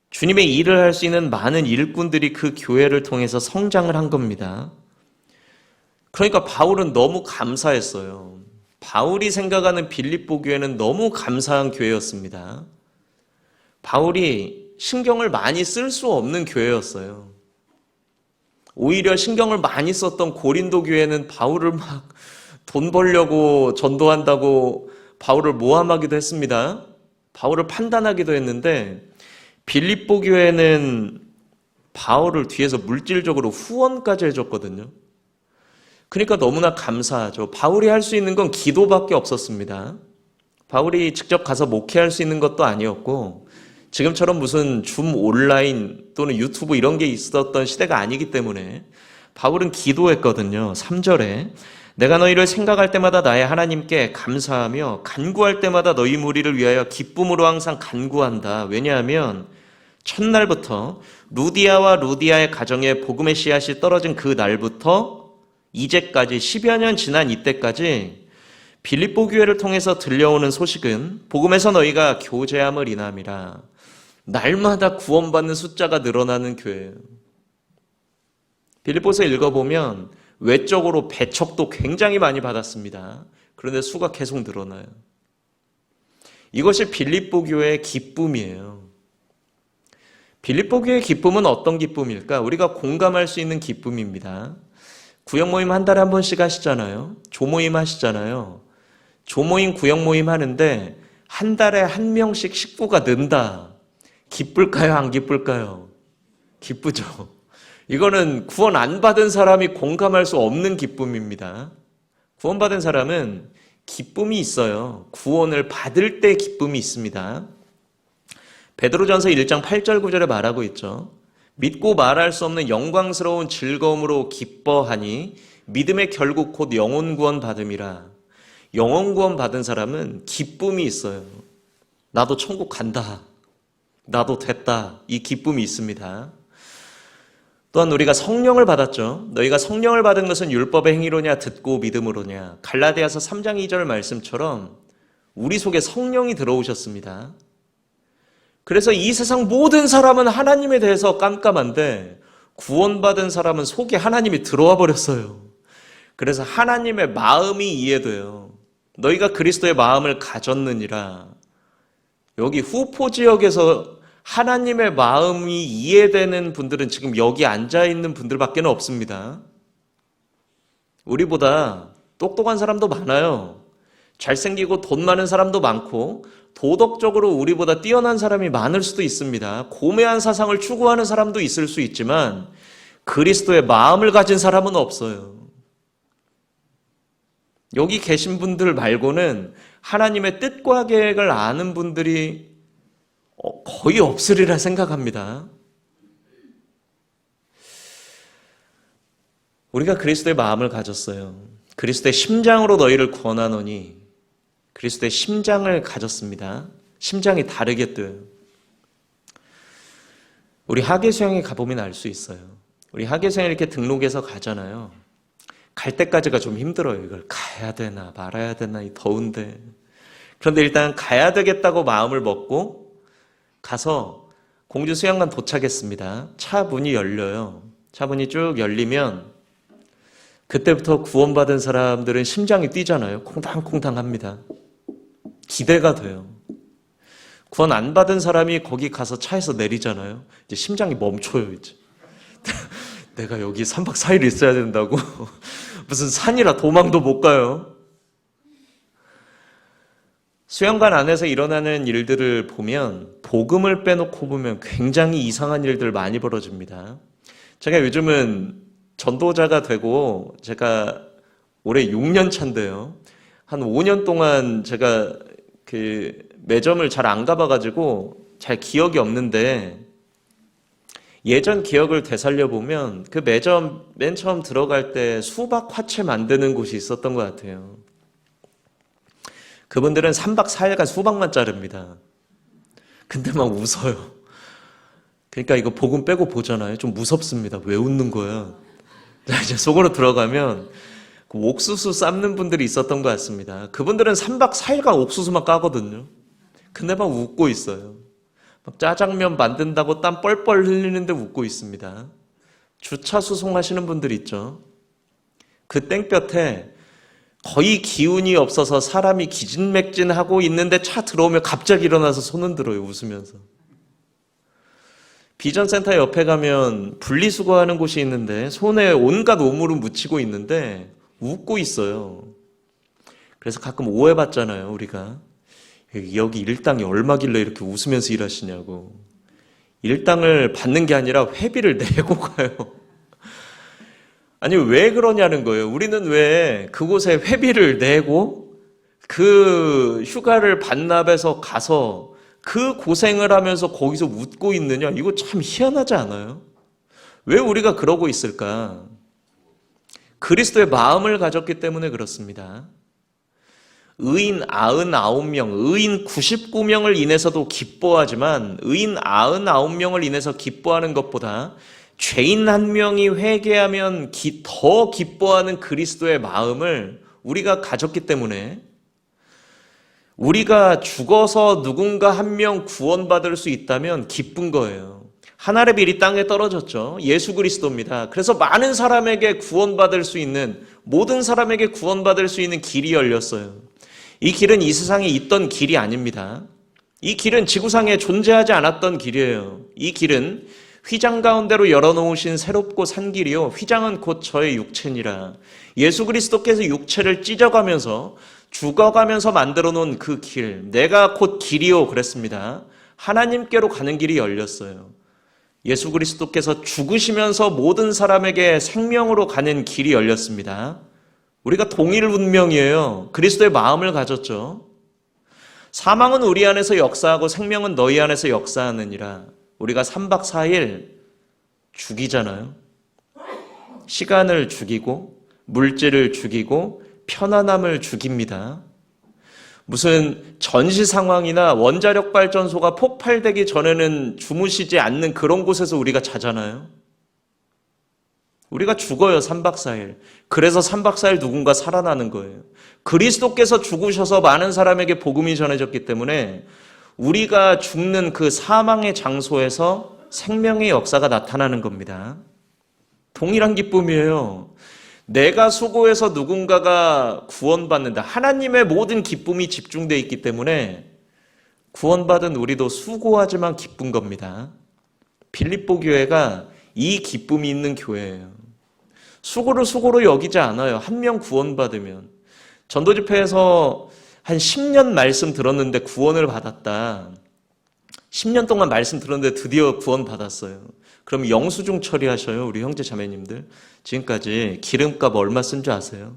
주님의 일을 할 수 있는 많은 일꾼들이 그 교회를 통해서 성장을 한 겁니다. 그러니까 바울은 너무 감사했어요. 바울이 생각하는 빌립보 교회는 너무 감사한 교회였습니다. 바울이 신경을 많이 쓸 수 없는 교회였어요. 오히려 신경을 많이 썼던 고린도 교회는 바울을 막 돈 벌려고 전도한다고 바울을 모함하기도 했습니다. 바울을 판단하기도 했는데, 빌립보 교회는 바울을 뒤에서 물질적으로 후원까지 해줬거든요. 그러니까 너무나 감사하죠. 바울이 할 수 있는 건 기도밖에 없었습니다. 바울이 직접 가서 목회할 수 있는 것도 아니었고, 지금처럼 무슨 줌 온라인 또는 유튜브 이런 게 있었던 시대가 아니기 때문에 바울은 기도했거든요. 3절에 내가 너희를 생각할 때마다 나의 하나님께 감사하며 간구할 때마다 너희 무리를 위하여 기쁨으로 항상 간구한다. 왜냐하면 첫날부터 루디아와 루디아의 가정에 복음의 씨앗이 떨어진 그 날부터 이제까지 10여 년 지난 이때까지 빌립보 교회를 통해서 들려오는 소식은 복음에서 너희가 교제함을 인함이라. 날마다 구원받는 숫자가 늘어나는 교회예요. 빌립보서 읽어보면 외적으로 배척도 굉장히 많이 받았습니다. 그런데 수가 계속 늘어나요. 이것이 빌립보 교회의 기쁨이에요. 빌립보 교회의 기쁨은 어떤 기쁨일까? 우리가 공감할 수 있는 기쁨입니다. 구역 모임 한 달에 한 번씩 하시잖아요. 조모임 하시잖아요. 조모임, 구역 모임 하는데 한 달에 한 명씩 식구가 는다. 기쁠까요? 안 기쁠까요? 기쁘죠. 이거는 구원 안 받은 사람이 공감할 수 없는 기쁨입니다. 구원받은 사람은 기쁨이 있어요. 구원을 받을 때 기쁨이 있습니다. 베드로전서 1장 8절 9절에 말하고 있죠. 믿고 말할 수 없는 영광스러운 즐거움으로 기뻐하니 믿음의 결국 곧 영혼 구원 받음이라. 영혼 구원 받은 사람은 기쁨이 있어요. 나도 천국 간다. 나도 됐다. 이 기쁨이 있습니다. 또한 우리가 성령을 받았죠. 너희가 성령을 받은 것은 율법의 행위로냐 듣고 믿음으로냐. 갈라디아서 3장 2절 말씀처럼 우리 속에 성령이 들어오셨습니다. 그래서 이 세상 모든 사람은 하나님에 대해서 깜깜한데 구원받은 사람은 속에 하나님이 들어와 버렸어요. 그래서 하나님의 마음이 이해돼요. 너희가 그리스도의 마음을 가졌느니라. 여기 후포 지역에서 하나님의 마음이 이해되는 분들은 지금 여기 앉아있는 분들밖에 없습니다. 우리보다 똑똑한 사람도 많아요. 잘생기고 돈 많은 사람도 많고 도덕적으로 우리보다 뛰어난 사람이 많을 수도 있습니다. 고매한 사상을 추구하는 사람도 있을 수 있지만 그리스도의 마음을 가진 사람은 없어요. 여기 계신 분들 말고는 하나님의 뜻과 계획을 아는 분들이 거의 없으리라 생각합니다. 우리가 그리스도의 마음을 가졌어요. 그리스도의 심장으로 너희를 구원하노니 그리스도의 심장을 가졌습니다. 심장이 다르게 떠요. 우리 하계수영에 가보면 알 수 있어요. 우리 하계수영 이렇게 등록해서 가잖아요. 갈 때까지가 좀 힘들어요. 이걸 가야 되나 말아야 되나 이 더운데. 그런데 일단 가야 되겠다고 마음을 먹고 가서 공주 수영관 도착했습니다. 차 문이 열려요. 차 문이 쭉 열리면 그때부터 구원받은 사람들은 심장이 뛰잖아요. 콩당콩당 합니다. 기대가 돼요. 구원 안 받은 사람이 거기 가서 차에서 내리잖아요. 이제 심장이 멈춰요. 이제 내가 여기 3박 4일 있어야 된다고 무슨 산이라 도망도 못 가요. 수영관 안에서 일어나는 일들을 보면 복음을 빼놓고 보면 굉장히 이상한 일들 많이 벌어집니다. 제가 요즘은 전도자가 되고 제가 올해 6년 차인데요. 한 5년 동안 제가 그 매점을 잘 안 가봐가지고 잘 기억이 없는데 예전 기억을 되살려보면 그 매점 맨 처음 들어갈 때 수박 화채 만드는 곳이 있었던 것 같아요. 그분들은 3박 4일간 수박만 자릅니다. 근데 막 웃어요. 그러니까 이거 복음 빼고 보잖아요. 좀 무섭습니다. 왜 웃는 거야? 이제 속으로 들어가면 그 옥수수 삶는 분들이 있었던 것 같습니다. 그분들은 3박 4일간 옥수수만 까거든요. 근데 막 웃고 있어요. 막 짜장면 만든다고 땀 뻘뻘 흘리는데 웃고 있습니다. 주차 수송하시는 분들 있죠. 그 땡볕에 거의 기운이 없어서 사람이 기진맥진하고 있는데 차 들어오면 갑자기 일어나서 손 흔들어요. 웃으면서. 비전센터 옆에 가면 분리수거하는 곳이 있는데 손에 온갖 오물을 묻히고 있는데 웃고 있어요. 그래서 가끔 오해받잖아요. 우리가. 여기 일당이 얼마길래 이렇게 웃으면서 일하시냐고. 일당을 받는 게 아니라 회비를 내고 가요. 아니 왜 그러냐는 거예요. 우리는 왜 그곳에 회비를 내고 그 휴가를 반납해서 가서 그 고생을 하면서 거기서 웃고 있느냐? 이거 참 희한하지 않아요? 왜 우리가 그러고 있을까? 그리스도의 마음을 가졌기 때문에 그렇습니다. 의인 99명, 의인 99명을 인해서도 기뻐하지만 의인 99명을 인해서 기뻐하는 것보다 죄인 한 명이 회개하면 더 기뻐하는 그리스도의 마음을 우리가 가졌기 때문에 우리가 죽어서 누군가 한 명 구원받을 수 있다면 기쁜 거예요. 하늘의 별이 땅에 떨어졌죠. 예수 그리스도입니다. 그래서 많은 사람에게 구원받을 수 있는, 모든 사람에게 구원받을 수 있는 길이 열렸어요. 이 길은 이 세상에 있던 길이 아닙니다. 이 길은 지구상에 존재하지 않았던 길이에요. 이 길은 휘장 가운데로 열어놓으신 새롭고 산 길이요. 휘장은 곧 저의 육체니라. 예수 그리스도께서 육체를 찢어가면서 죽어가면서 만들어 놓은 그 길, 내가 곧 길이요 그랬습니다. 하나님께로 가는 길이 열렸어요. 예수 그리스도께서 죽으시면서 모든 사람에게 생명으로 가는 길이 열렸습니다. 우리가 동일 운명이에요. 그리스도의 마음을 가졌죠. 사망은 우리 안에서 역사하고 생명은 너희 안에서 역사하느니라. 우리가 3박 4일 죽이잖아요. 시간을 죽이고 물질을 죽이고 편안함을 죽입니다. 무슨 전시 상황이나 원자력 발전소가 폭발되기 전에는 주무시지 않는 그런 곳에서 우리가 자잖아요. 우리가 죽어요. 3박 4일. 그래서 3박 4일 누군가 살아나는 거예요. 그리스도께서 죽으셔서 많은 사람에게 복음이 전해졌기 때문에 우리가 죽는 그 사망의 장소에서 생명의 역사가 나타나는 겁니다. 동일한 기쁨이에요. 내가 수고해서 누군가가 구원받는다. 하나님의 모든 기쁨이 집중되어 있기 때문에 구원받은 우리도 수고하지만 기쁜 겁니다. 빌립보 교회가 이 기쁨이 있는 교회예요. 수고를 수고로 여기지 않아요. 한 명 구원받으면. 전도집회에서 한 10년 말씀 들었는데 구원을 받았다. 10년 동안 말씀 들었는데 드디어 구원받았어요. 그럼 영수증 처리하셔요. 우리 형제 자매님들. 지금까지 기름값 얼마 쓴 줄 아세요?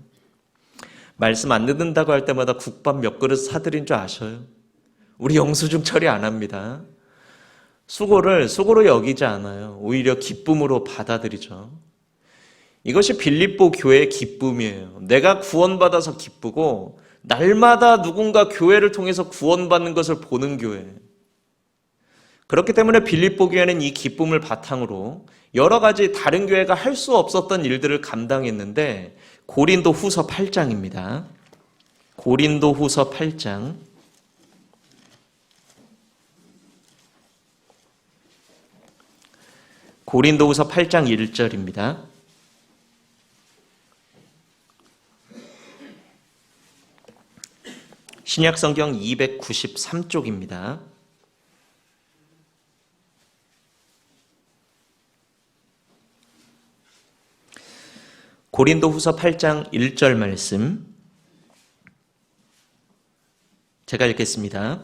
말씀 안 듣는다고 할 때마다 국밥 몇 그릇 사드린 줄 아셔요? 우리 영수증 처리 안 합니다. 수고를 수고로 여기지 않아요. 오히려 기쁨으로 받아들이죠. 이것이 빌립보 교회의 기쁨이에요. 내가 구원받아서 기쁘고 날마다 누군가 교회를 통해서 구원받는 것을 보는 교회. 그렇기 때문에 빌립보 교회는 이 기쁨을 바탕으로 여러 가지 다른 교회가 할 수 없었던 일들을 감당했는데 고린도 후서 8장입니다. 고린도 후서 8장. 고린도 후서 8장 1절입니다. 신약성경 293쪽입니다. 고린도 후서 8장 1절 말씀 제가 읽겠습니다.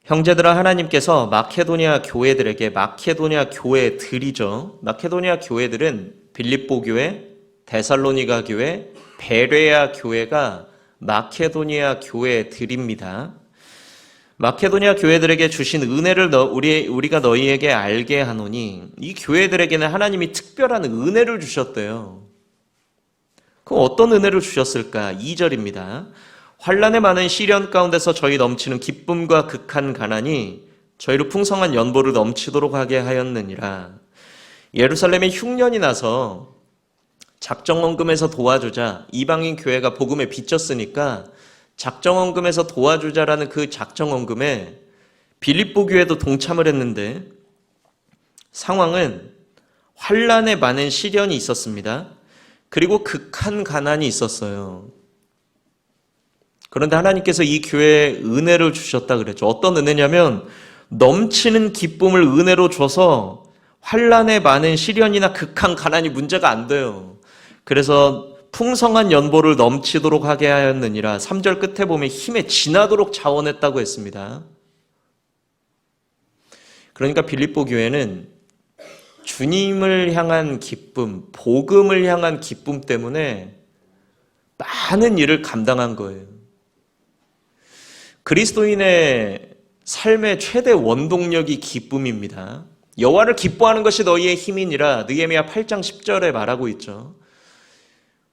형제들아, 하나님께서 마케도니아 교회들에게, 마케도니아 교회들이죠. 마케도니아 교회들은 빌립보 교회, 데살로니가 교회, 베레아 교회가 마케도니아 교회들입니다. 마케도니아 교회들에게 주신 은혜를 우리가 너희에게 알게 하노니, 이 교회들에게는 하나님이 특별한 은혜를 주셨대요. 그 어떤 은혜를 주셨을까? 2절입니다. 환난의 많은 시련 가운데서 저희 넘치는 기쁨과 극한 가난이 저희를 풍성한 연보를 넘치도록 하게 하였느니라. 예루살렘에 흉년이 나서 작정헌금에서 도와주자. 이방인 교회가 복음에 비쳤으니까 작정헌금에서 도와주자라는 그 작정헌금에 빌립보 교회도 동참을 했는데 상황은 환난에 많은 시련이 있었습니다. 그리고 극한 가난이 있었어요. 그런데 하나님께서 이 교회에 은혜를 주셨다 그랬죠. 어떤 은혜냐면 넘치는 기쁨을 은혜로 줘서 환난에 많은 시련이나 극한 가난이 문제가 안 돼요. 그래서 풍성한 연보를 넘치도록 하게 하였느니라. 3절 끝에 보면 힘에 지나도록 자원했다고 했습니다. 그러니까 빌립보 교회는 주님을 향한 기쁨, 복음을 향한 기쁨 때문에 많은 일을 감당한 거예요. 그리스도인의 삶의 최대 원동력이 기쁨입니다. 여호와를 기뻐하는 것이 너희의 힘이니라 느헤미야 8장 10절에 말하고 있죠.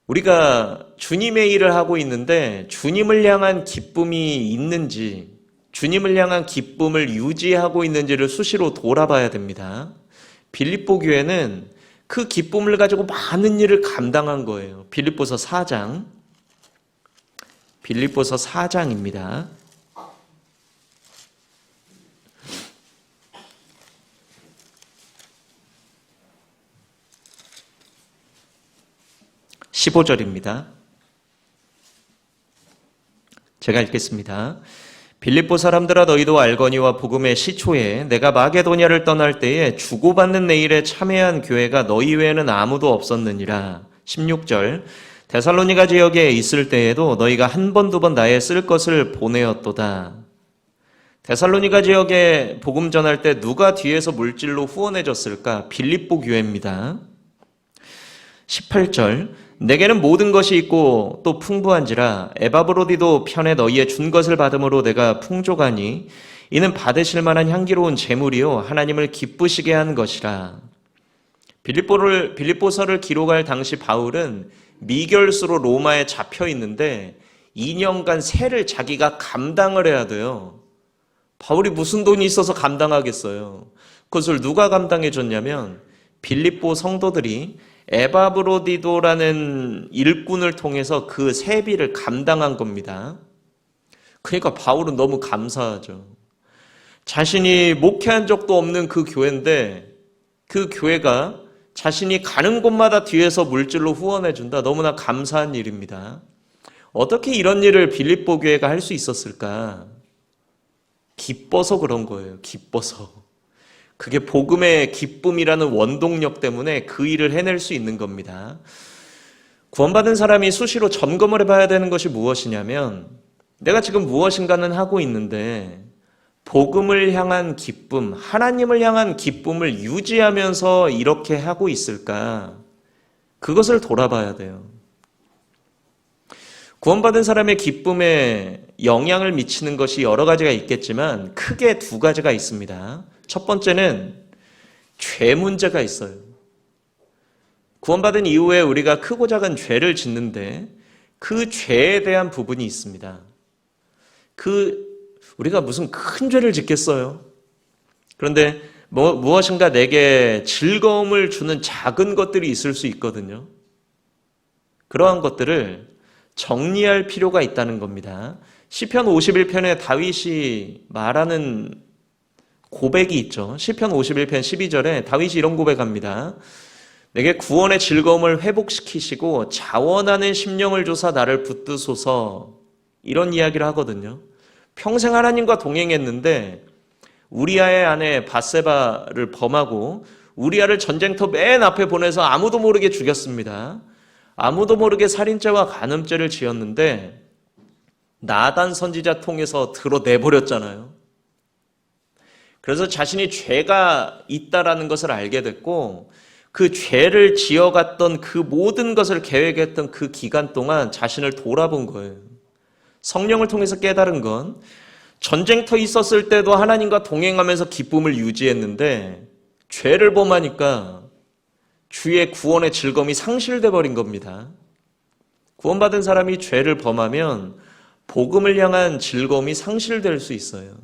우리가 주님의 일을 하고 있는데 주님을 향한 기쁨이 있는지, 주님을 향한 기쁨을 유지하고 있는지를 수시로 돌아봐야 됩니다. 빌립보 교회는 그 기쁨을 가지고 많은 일을 감당한 거예요. 빌립보서 4장. 빌립보서 4장입니다. 15절입니다. 제가 읽겠습니다. 빌립보 사람들아, 너희도 알거니와 복음의 시초에 내가 마게도냐를 떠날 때에 주고받는 내 일에 참여한 교회가 너희 외에는 아무도 없었느니라. 16절. 데살로니가 지역에 있을 때에도 너희가 한 번 두 번 나의 쓸 것을 보내었도다. 데살로니가 지역에 복음 전할 때 누가 뒤에서 물질로 후원해 줬을까? 빌립보 교회입니다. 18절. 내게는 모든 것이 있고 또 풍부한지라 에바브로디도 편에 너희의 준 것을 받음으로 내가 풍족하니 이는 받으실 만한 향기로운 재물이요 하나님을 기쁘시게 한 것이라. 빌립보서를 기록할 당시 바울은 미결수로 로마에 잡혀 있는데 2년간 세를 자기가 감당을 해야 돼요. 바울이 무슨 돈이 있어서 감당하겠어요. 그것을 누가 감당해 줬냐면 빌립보 성도들이 에바브로디도라는 일꾼을 통해서 그 세비를 감당한 겁니다. 그러니까 바울은 너무 감사하죠. 자신이 목회한 적도 없는 그 교회인데 그 교회가 자신이 가는 곳마다 뒤에서 물질로 후원해준다. 너무나 감사한 일입니다. 어떻게 이런 일을 빌립보 교회가 할 수 있었을까? 기뻐서 그런 거예요. 기뻐서. 그게 복음의 기쁨이라는 원동력 때문에 그 일을 해낼 수 있는 겁니다. 구원받은 사람이 수시로 점검을 해봐야 되는 것이 무엇이냐면 내가 지금 무엇인가는 하고 있는데 복음을 향한 기쁨, 하나님을 향한 기쁨을 유지하면서 이렇게 하고 있을까? 그것을 돌아봐야 돼요. 구원받은 사람의 기쁨에 영향을 미치는 것이 여러 가지가 있겠지만 크게 두 가지가 있습니다. 첫 번째는 죄 문제가 있어요. 구원받은 이후에 우리가 크고 작은 죄를 짓는데 그 죄에 대한 부분이 있습니다. 우리가 무슨 큰 죄를 짓겠어요? 그런데 무엇인가 내게 즐거움을 주는 작은 것들이 있을 수 있거든요. 그러한 것들을 정리할 필요가 있다는 겁니다. 시편 51편에 다윗이 말하는 고백이 있죠. 시편 51편 12절에 다윗이 이런 고백합니다. 내게 구원의 즐거움을 회복시키시고 자원하는 심령을 주사 나를 붙드소서. 이런 이야기를 하거든요. 평생 하나님과 동행했는데 우리아의 아내 밧세바를 범하고 우리아를 전쟁터 맨 앞에 보내서 아무도 모르게 죽였습니다. 아무도 모르게 살인죄와 간음죄를 지었는데 나단 선지자 통해서 드러내버렸잖아요. 그래서 자신이 죄가 있다라는 것을 알게 됐고 그 죄를 지어갔던 그 모든 것을 계획했던 그 기간 동안 자신을 돌아본 거예요. 성령을 통해서 깨달은 건 전쟁터 있었을 때도 하나님과 동행하면서 기쁨을 유지했는데 죄를 범하니까 주의 구원의 즐거움이 상실돼 버린 겁니다. 구원받은 사람이 죄를 범하면 복음을 향한 즐거움이 상실될 수 있어요.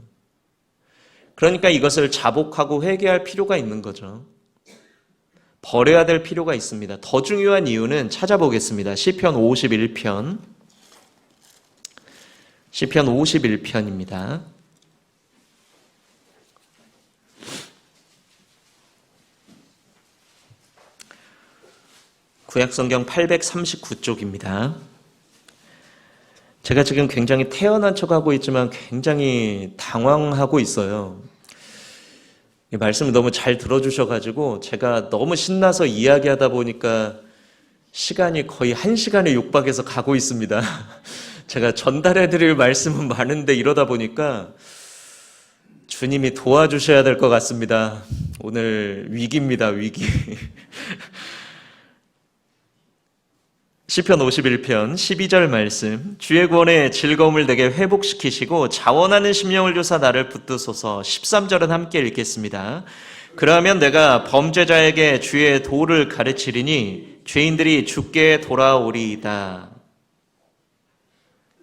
그러니까 이것을 자복하고 회개할 필요가 있는 거죠. 버려야 될 필요가 있습니다. 더 중요한 이유는 찾아보겠습니다. 시편 51편. 시편 51편입니다. 구약성경 839쪽입니다. 제가 지금 굉장히 태연한 척하고 있지만 굉장히 당황하고 있어요. 이 말씀을 너무 잘 들어주셔가지고 제가 너무 신나서 이야기하다 보니까 시간이 거의 1시간에 육박해서 가고 있습니다. 제가 전달해드릴 말씀은 많은데 이러다 보니까 주님이 도와주셔야 될 것 같습니다. 오늘 위기입니다, 위기. 시편 51편 12절 말씀. 주의 구원의 즐거움을 내게 회복시키시고 자원하는 심령을 주사 나를 붙드소서. 13절은 함께 읽겠습니다. 그러면 내가 범죄자에게 주의 도를 가르치리니 죄인들이 주께 돌아오리이다.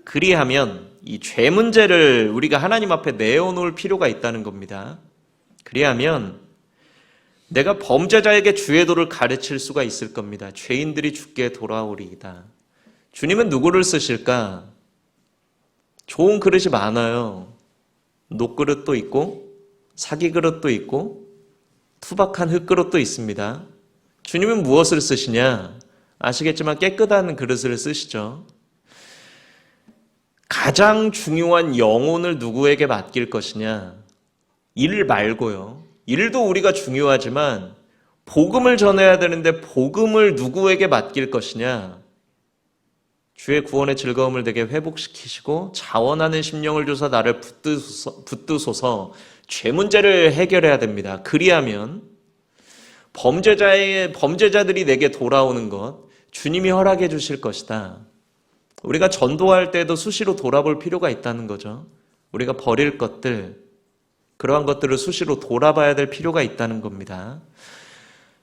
그리하면 이 죄 문제를 우리가 하나님 앞에 내어놓을 필요가 있다는 겁니다. 그리하면 내가 범죄자에게 주의 도를 가르칠 수가 있을 겁니다. 죄인들이 주께 돌아오리이다. 주님은 누구를 쓰실까? 좋은 그릇이 많아요. 녹그릇도 있고 사기 그릇도 있고 투박한 흙그릇도 있습니다. 주님은 무엇을 쓰시냐? 아시겠지만 깨끗한 그릇을 쓰시죠. 가장 중요한 영혼을 누구에게 맡길 것이냐? 일 말고요. 일도 우리가 중요하지만 복음을 전해야 되는데 복음을 누구에게 맡길 것이냐? 주의 구원의 즐거움을 내게 회복시키시고 자원하는 심령을 주사 나를 붙드소서. 죄 문제를 해결해야 됩니다. 그리하면 범죄자들이 내게 돌아오는 것 주님이 허락해 주실 것이다. 우리가 전도할 때도 수시로 돌아볼 필요가 있다는 거죠. 우리가 버릴 것들, 그러한 것들을 수시로 돌아봐야 될 필요가 있다는 겁니다.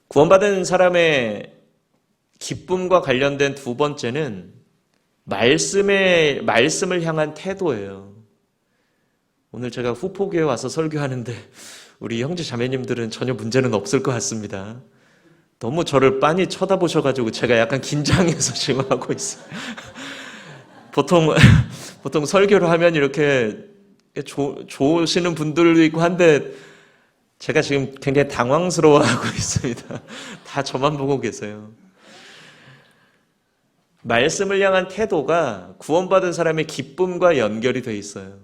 구원받은 사람의 기쁨과 관련된 두 번째는 말씀을 향한 태도예요. 오늘 제가 후포교에 와서 설교하는데 우리 형제 자매님들은 전혀 문제는 없을 것 같습니다. 너무 저를 빤히 쳐다보셔가지고 제가 약간 긴장해서 지금 하고 있어요. 보통 설교를 하면 이렇게 좋으시는 분들도 있고 한데 제가 지금 굉장히 당황스러워하고 있습니다. 다 저만 보고 계세요. 말씀을 향한 태도가 구원받은 사람의 기쁨과 연결이 돼 있어요.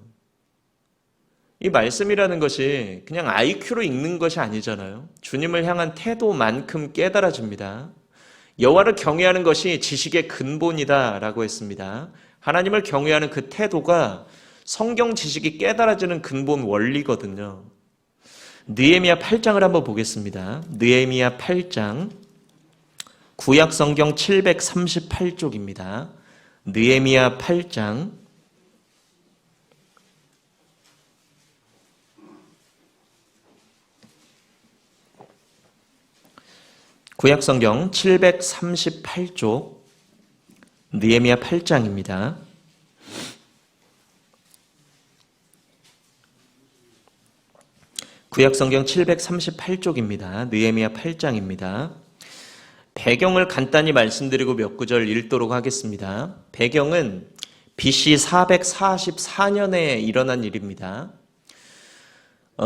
이 말씀이라는 것이 그냥 IQ로 읽는 것이 아니잖아요. 주님을 향한 태도만큼 깨달아집니다. 여호와를 경외하는 것이 지식의 근본이다라고 했습니다. 하나님을 경외하는 그 태도가 성경 지식이 깨달아지는 근본 원리거든요. 느헤미야 8장을 한번 보겠습니다. 느헤미야 8장 구약 성경 738쪽입니다. 느헤미야 8장 구약 성경 738쪽 느헤미야 8장입니다. 구약 성경 738쪽입니다. 느헤미야 8장입니다. 배경을 간단히 말씀드리고 몇 구절 읽도록 하겠습니다. 배경은 BC 444년에 일어난 일입니다.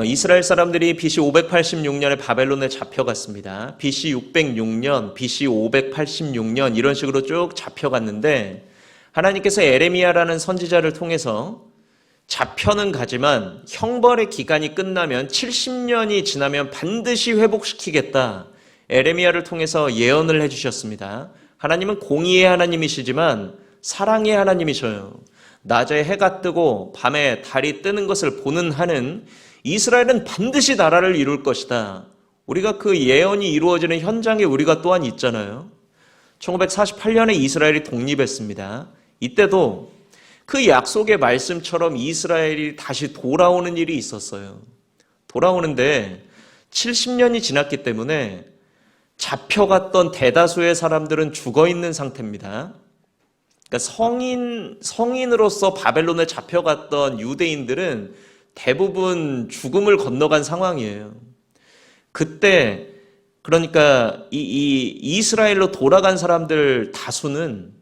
이스라엘 사람들이 BC 586년에 바벨론에 잡혀갔습니다. BC 606년, BC 586년 이런 식으로 쭉 잡혀갔는데 하나님께서 에레미야라는 선지자를 통해서 잡혀는 가지만 형벌의 기간이 끝나면 70년이 지나면 반드시 회복시키겠다. 에레미야를 통해서 예언을 해주셨습니다. 하나님은 공의의 하나님이시지만 사랑의 하나님이셔요. 낮에 해가 뜨고 밤에 달이 뜨는 것을 보는 한은 이스라엘은 반드시 나라를 이룰 것이다. 우리가 그 예언이 이루어지는 현장에 우리가 또한 있잖아요. 1948년에 이스라엘이 독립했습니다. 이때도 그 약속의 말씀처럼 이스라엘이 다시 돌아오는 일이 있었어요. 돌아오는데 70년이 지났기 때문에 잡혀갔던 대다수의 사람들은 죽어있는 상태입니다. 그러니까 성인으로서 바벨론에 잡혀갔던 유대인들은 대부분 죽음을 건너간 상황이에요. 그때 그러니까 이 이스라엘로 돌아간 사람들 다수는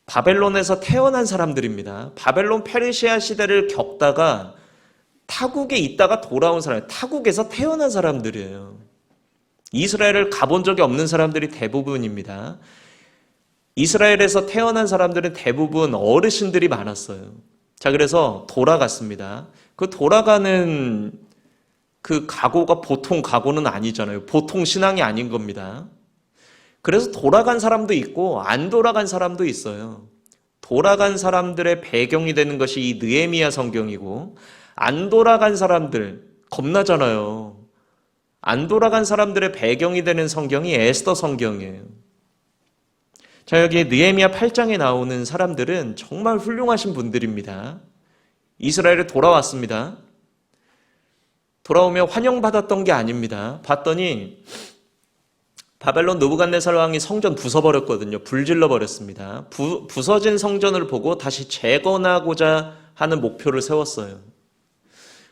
바벨론에서 태어난 사람들입니다. 바벨론 페르시아 시대를 겪다가 타국에 있다가 돌아온 사람, 타국에서 태어난 사람들이에요. 이스라엘을 가본 적이 없는 사람들이 대부분입니다. 이스라엘에서 태어난 사람들은 대부분 어르신들이 많았어요. 자, 그래서 돌아갔습니다. 그 돌아가는 그 각오가 보통 각오는 아니잖아요. 보통 신앙이 아닌 겁니다. 그래서 돌아간 사람도 있고 안 돌아간 사람도 있어요. 돌아간 사람들의 배경이 되는 것이 이 느헤미야 성경이고 안 돌아간 사람들 겁나잖아요. 안 돌아간 사람들의 배경이 되는 성경이 에스더 성경이에요. 자, 여기 느헤미야 8장에 나오는 사람들은 정말 훌륭하신 분들입니다. 이스라엘에 돌아왔습니다. 돌아오며 환영받았던 게 아닙니다. 봤더니 바벨론 느부갓네살 왕이 성전 부숴버렸거든요. 불질러 버렸습니다. 부서진 성전을 보고 다시 재건하고자 하는 목표를 세웠어요.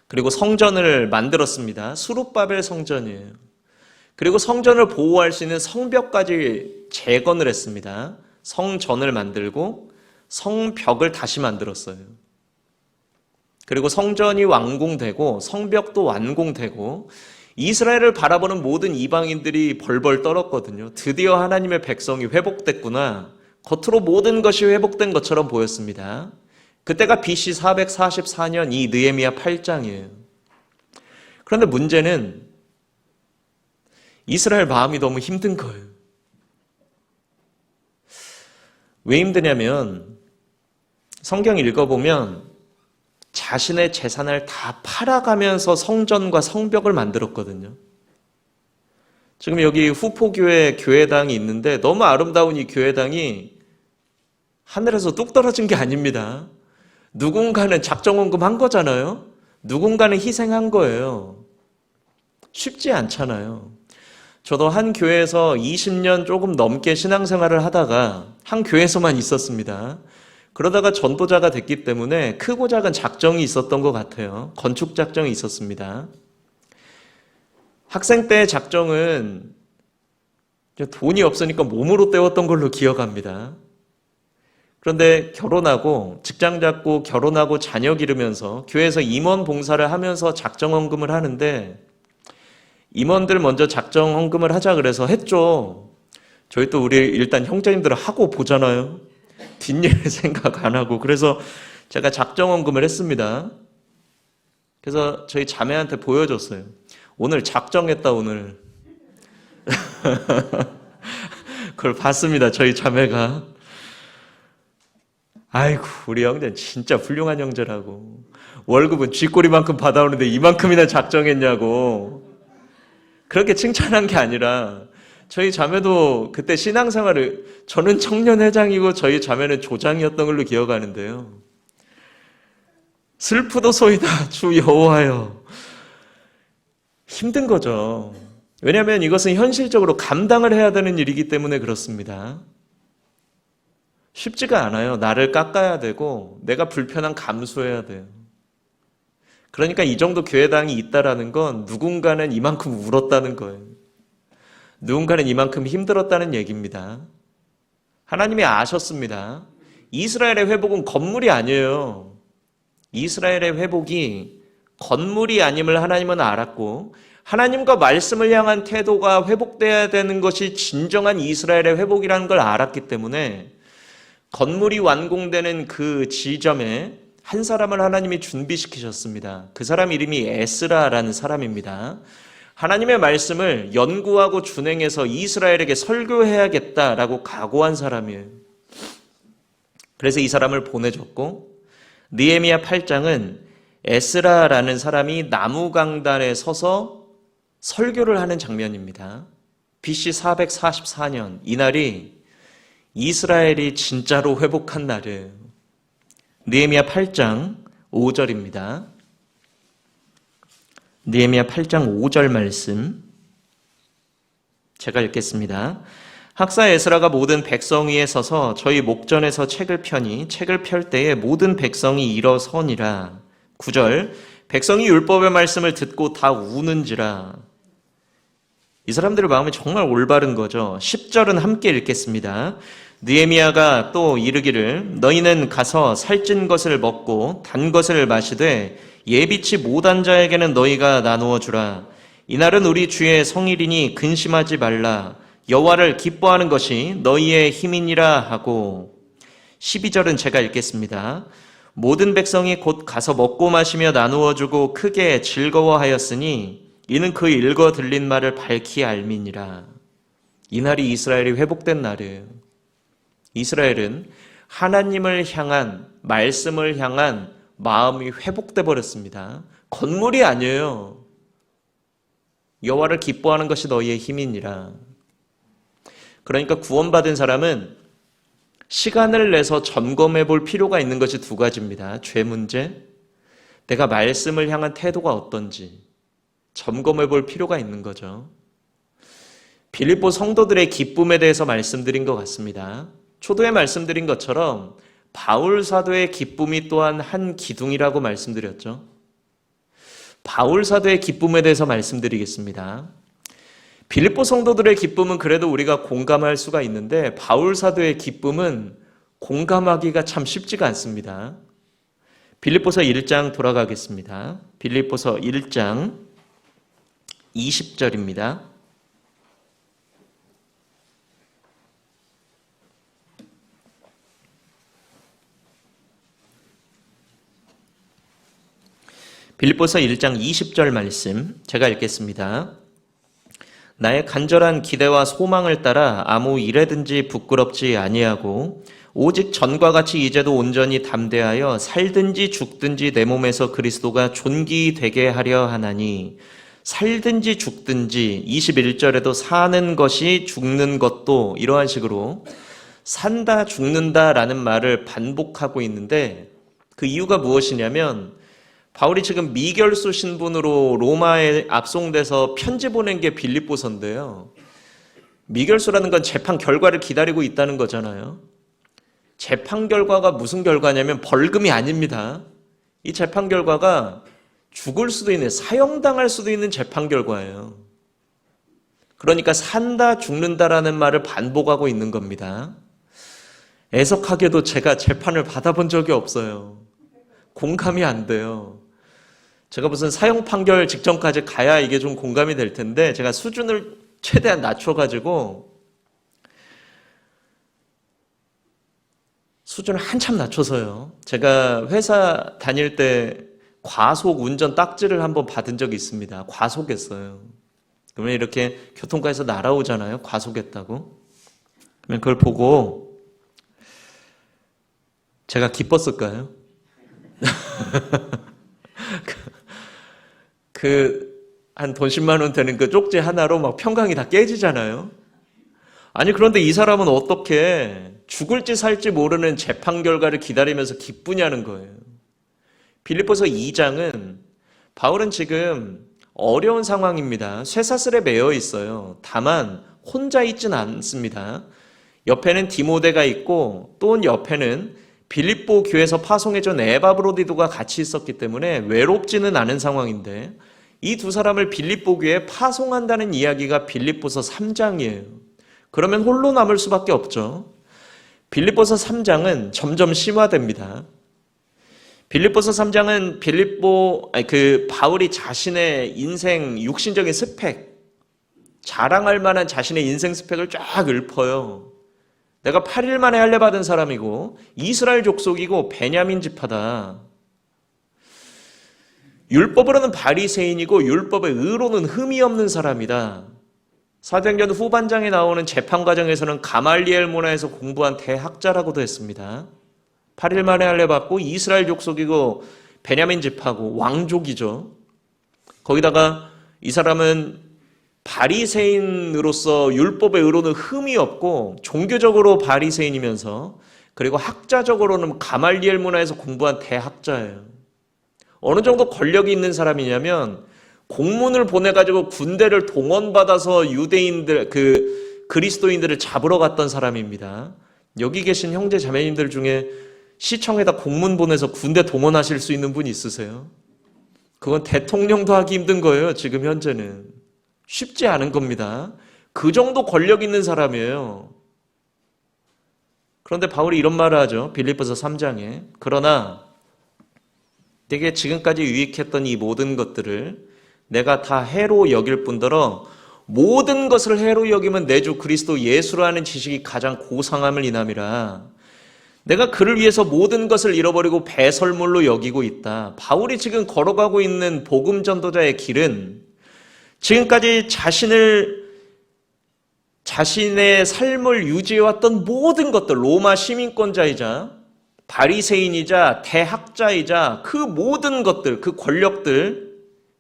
그리고 성전을 만들었습니다. 수룹바벨 성전이에요. 그리고 성전을 보호할 수 있는 성벽까지 재건을 했습니다. 성전을 만들고 성벽을 다시 만들었어요. 그리고 성전이 완공되고 성벽도 완공되고 이스라엘을 바라보는 모든 이방인들이 벌벌 떨었거든요. 드디어 하나님의 백성이 회복됐구나. 겉으로 모든 것이 회복된 것처럼 보였습니다. 그때가 BC 444년 이 느헤미야 8장이에요. 그런데 문제는 이스라엘 마음이 너무 힘든 거예요. 왜 힘드냐면 성경 읽어보면 자신의 재산을 다 팔아가면서 성전과 성벽을 만들었거든요. 지금 여기 후포교회 교회당이 있는데 너무 아름다운 이 교회당이 하늘에서 뚝 떨어진 게 아닙니다. 누군가는 작정헌금 한 거잖아요. 누군가는 희생한 거예요. 쉽지 않잖아요. 저도 한 교회에서 20년 조금 넘게 신앙생활을 하다가 한 교회에서만 있었습니다. 그러다가 전도자가 됐기 때문에 크고 작은 작정이 있었던 것 같아요. 건축 작정이 있었습니다. 학생 때 작정은 돈이 없으니까 몸으로 때웠던 걸로 기억합니다. 그런데 결혼하고 직장 잡고 결혼하고 자녀 기르면서 교회에서 임원 봉사를 하면서 작정헌금을 하는데 임원들 먼저 작정헌금을 하자 그래서 했죠. 저희 또 우리 일단 형제님들은 하고 보잖아요. 뒷일 생각 안 하고. 그래서 제가 작정헌금을 했습니다. 그래서 저희 자매한테 보여줬어요. 오늘 작정했다 오늘. 그걸 봤습니다. 저희 자매가. 아이고 우리 형제는 진짜 훌륭한 형제라고. 월급은 쥐꼬리만큼 받아오는데 이만큼이나 작정했냐고. 그렇게 칭찬한 게 아니라 저희 자매도 그때 신앙생활을 저는 청년회장이고 저희 자매는 조장이었던 걸로 기억하는데요. 슬프도소이다 주 여호와여. 힘든 거죠. 왜냐하면 이것은 현실적으로 감당을 해야 되는 일이기 때문에 그렇습니다. 쉽지가 않아요. 나를 깎아야 되고 내가 불편한 감수해야 돼요. 그러니까 이 정도 교회당이 있다라는 건 누군가는 이만큼 울었다는 거예요. 누군가는 이만큼 힘들었다는 얘기입니다. 하나님이 아셨습니다. 이스라엘의 회복은 건물이 아니에요. 이스라엘의 회복이 건물이 아님을 하나님은 알았고 하나님과 말씀을 향한 태도가 회복돼야 되는 것이 진정한 이스라엘의 회복이라는 걸 알았기 때문에 건물이 완공되는 그 지점에 한 사람을 하나님이 준비시키셨습니다. 그 사람 이름이 에스라라는 사람입니다. 하나님의 말씀을 연구하고 준행해서 이스라엘에게 설교해야겠다라고 각오한 사람이에요. 그래서 이 사람을 보내줬고 느헤미야 8장은 에스라라는 사람이 나무 강단에 서서 설교를 하는 장면입니다. BC 444년 이날이 이스라엘이 진짜로 회복한 날이에요. 느헤미야 8장 5절입니다. 느헤미야 8장 5절 말씀 제가 읽겠습니다. 학사 에스라가 모든 백성 위에 서서 저희 목전에서 책을 펴니 책을 펼 때에 모든 백성이 일어서니라. 9절 백성이 율법의 말씀을 듣고 다 우는지라. 이 사람들의 마음이 정말 올바른 거죠. 10절은 함께 읽겠습니다. 느헤미야가 또 이르기를 너희는 가서 살찐 것을 먹고 단 것을 마시되 예비치 못한 자에게는 너희가 나누어 주라. 이날은 우리 주의 성일이니 근심하지 말라. 여호와를 기뻐하는 것이 너희의 힘이니라 하고. 12절은 제가 읽겠습니다. 모든 백성이 곧 가서 먹고 마시며 나누어 주고 크게 즐거워하였으니 이는 그 읽어 들린 말을 밝히 알미니라. 이날이 이스라엘이 회복된 날이에요. 이스라엘은 하나님을 향한 말씀을 향한 마음이 회복돼 버렸습니다. 건물이 아니에요. 여호와를 기뻐하는 것이 너희의 힘이니라. 그러니까 구원받은 사람은 시간을 내서 점검해 볼 필요가 있는 것이 두 가지입니다. 죄 문제, 내가 말씀을 향한 태도가 어떤지 점검해 볼 필요가 있는 거죠. 빌립보 성도들의 기쁨에 대해서 말씀드린 것 같습니다. 초도에 말씀드린 것처럼 바울 사도의 기쁨이 또한 한 기둥이라고 말씀드렸죠. 바울 사도의 기쁨에 대해서 말씀드리겠습니다. 빌립보 성도들의 기쁨은 그래도 우리가 공감할 수가 있는데 바울 사도의 기쁨은 공감하기가 참 쉽지가 않습니다. 빌립보서 1장 돌아가겠습니다. 빌립보서 1장 20절입니다. 빌립보서 1장 20절 말씀 제가 읽겠습니다. 나의 간절한 기대와 소망을 따라 아무 일에든지 부끄럽지 아니하고 오직 전과 같이 이제도 온전히 담대하여 살든지 죽든지 내 몸에서 그리스도가 존귀되게 하려 하나니. 살든지 죽든지 21절에도 사는 것이 죽는 것도 이러한 식으로 산다 죽는다라는 말을 반복하고 있는데 그 이유가 무엇이냐면 바울이 지금 미결소 신분으로 로마에 압송돼서 편지 보낸 게 빌립보서인데요. 미결소라는 건 재판 결과를 기다리고 있다는 거잖아요. 재판 결과가 무슨 결과냐면 벌금이 아닙니다. 이 재판 결과가 죽을 수도 있는, 사형당할 수도 있는 재판 결과예요. 그러니까 산다 죽는다라는 말을 반복하고 있는 겁니다. 애석하게도 제가 재판을 받아본 적이 없어요. 공감이 안 돼요. 제가 무슨 사형 판결 직전까지 가야 이게 좀 공감이 될 텐데 제가 수준을 최대한 낮춰가지고 수준을 한참 낮춰서요. 제가 회사 다닐 때 과속 운전 딱지를 한번 받은 적이 있습니다. 과속했어요. 그러면 이렇게 교통과에서 날아오잖아요. 과속했다고. 그러면 그걸 보고 제가 기뻤을까요? 한 돈 10만 원 되는 그 쪽지 하나로 막 평강이 다 깨지잖아요. 아니 그런데 이 사람은 어떻게 죽을지 살지 모르는 재판 결과를 기다리면서 기쁘냐는 거예요. 빌립보서 2장은 바울은 지금 어려운 상황입니다. 쇠사슬에 매여 있어요. 다만 혼자 있진 않습니다. 옆에는 디모데가 있고 또 옆에는 빌립보 교회에서 파송해준 에바브로디도가 같이 있었기 때문에 외롭지는 않은 상황인데 이 두 사람을 빌립보 교회에 파송한다는 이야기가 빌립보서 3장이에요. 그러면 홀로 남을 수밖에 없죠. 빌립보서 3장은 점점 심화됩니다. 빌립보서 3장은 바울이 자신의 인생 육신적인 스펙, 자랑할 만한 자신의 인생 스펙을 쫙 읊어요. 내가 8일 만에 할례 받은 사람이고 이스라엘 족속이고 베냐민 지파다. 율법으로는 바리새인이고 율법의 의로는 흠이 없는 사람이다. 사도행전 후반장에 나오는 재판 과정에서는 가말리엘 문화에서 공부한 대학자라고도 했습니다. 8일 만에 할례 받고 이스라엘 족속이고 베냐민 지파고 왕족이죠. 거기다가 이 사람은 바리새인으로서 율법의 의로는 흠이 없고 종교적으로 바리새인이면서 그리고 학자적으로는 가말리엘 문화에서 공부한 대학자예요. 어느 정도 권력이 있는 사람이냐면 공문을 보내가지고 군대를 동원받아서 유대인들, 그리스도인들을 잡으러 갔던 사람입니다. 여기 계신 형제 자매님들 중에 시청에다 공문 보내서 군대 동원하실 수 있는 분 있으세요? 그건 대통령도 하기 힘든 거예요. 지금 현재는. 쉽지 않은 겁니다. 그 정도 권력 있는 사람이에요. 그런데 바울이 이런 말을 하죠. 빌립보서 3장에. 그러나 내게 지금까지 유익했던 이 모든 것들을 내가 다 해로 여길 뿐더러 모든 것을 해로 여기면 내 주 그리스도 예수라는 지식이 가장 고상함을 인함이라. 내가 그를 위해서 모든 것을 잃어버리고 배설물로 여기고 있다. 바울이 지금 걸어가고 있는 복음 전도자의 길은 지금까지 자신의 삶을 유지해왔던 모든 것들, 로마 시민권자이자 바리새인이자 대학자이자 그 모든 것들, 그 권력들,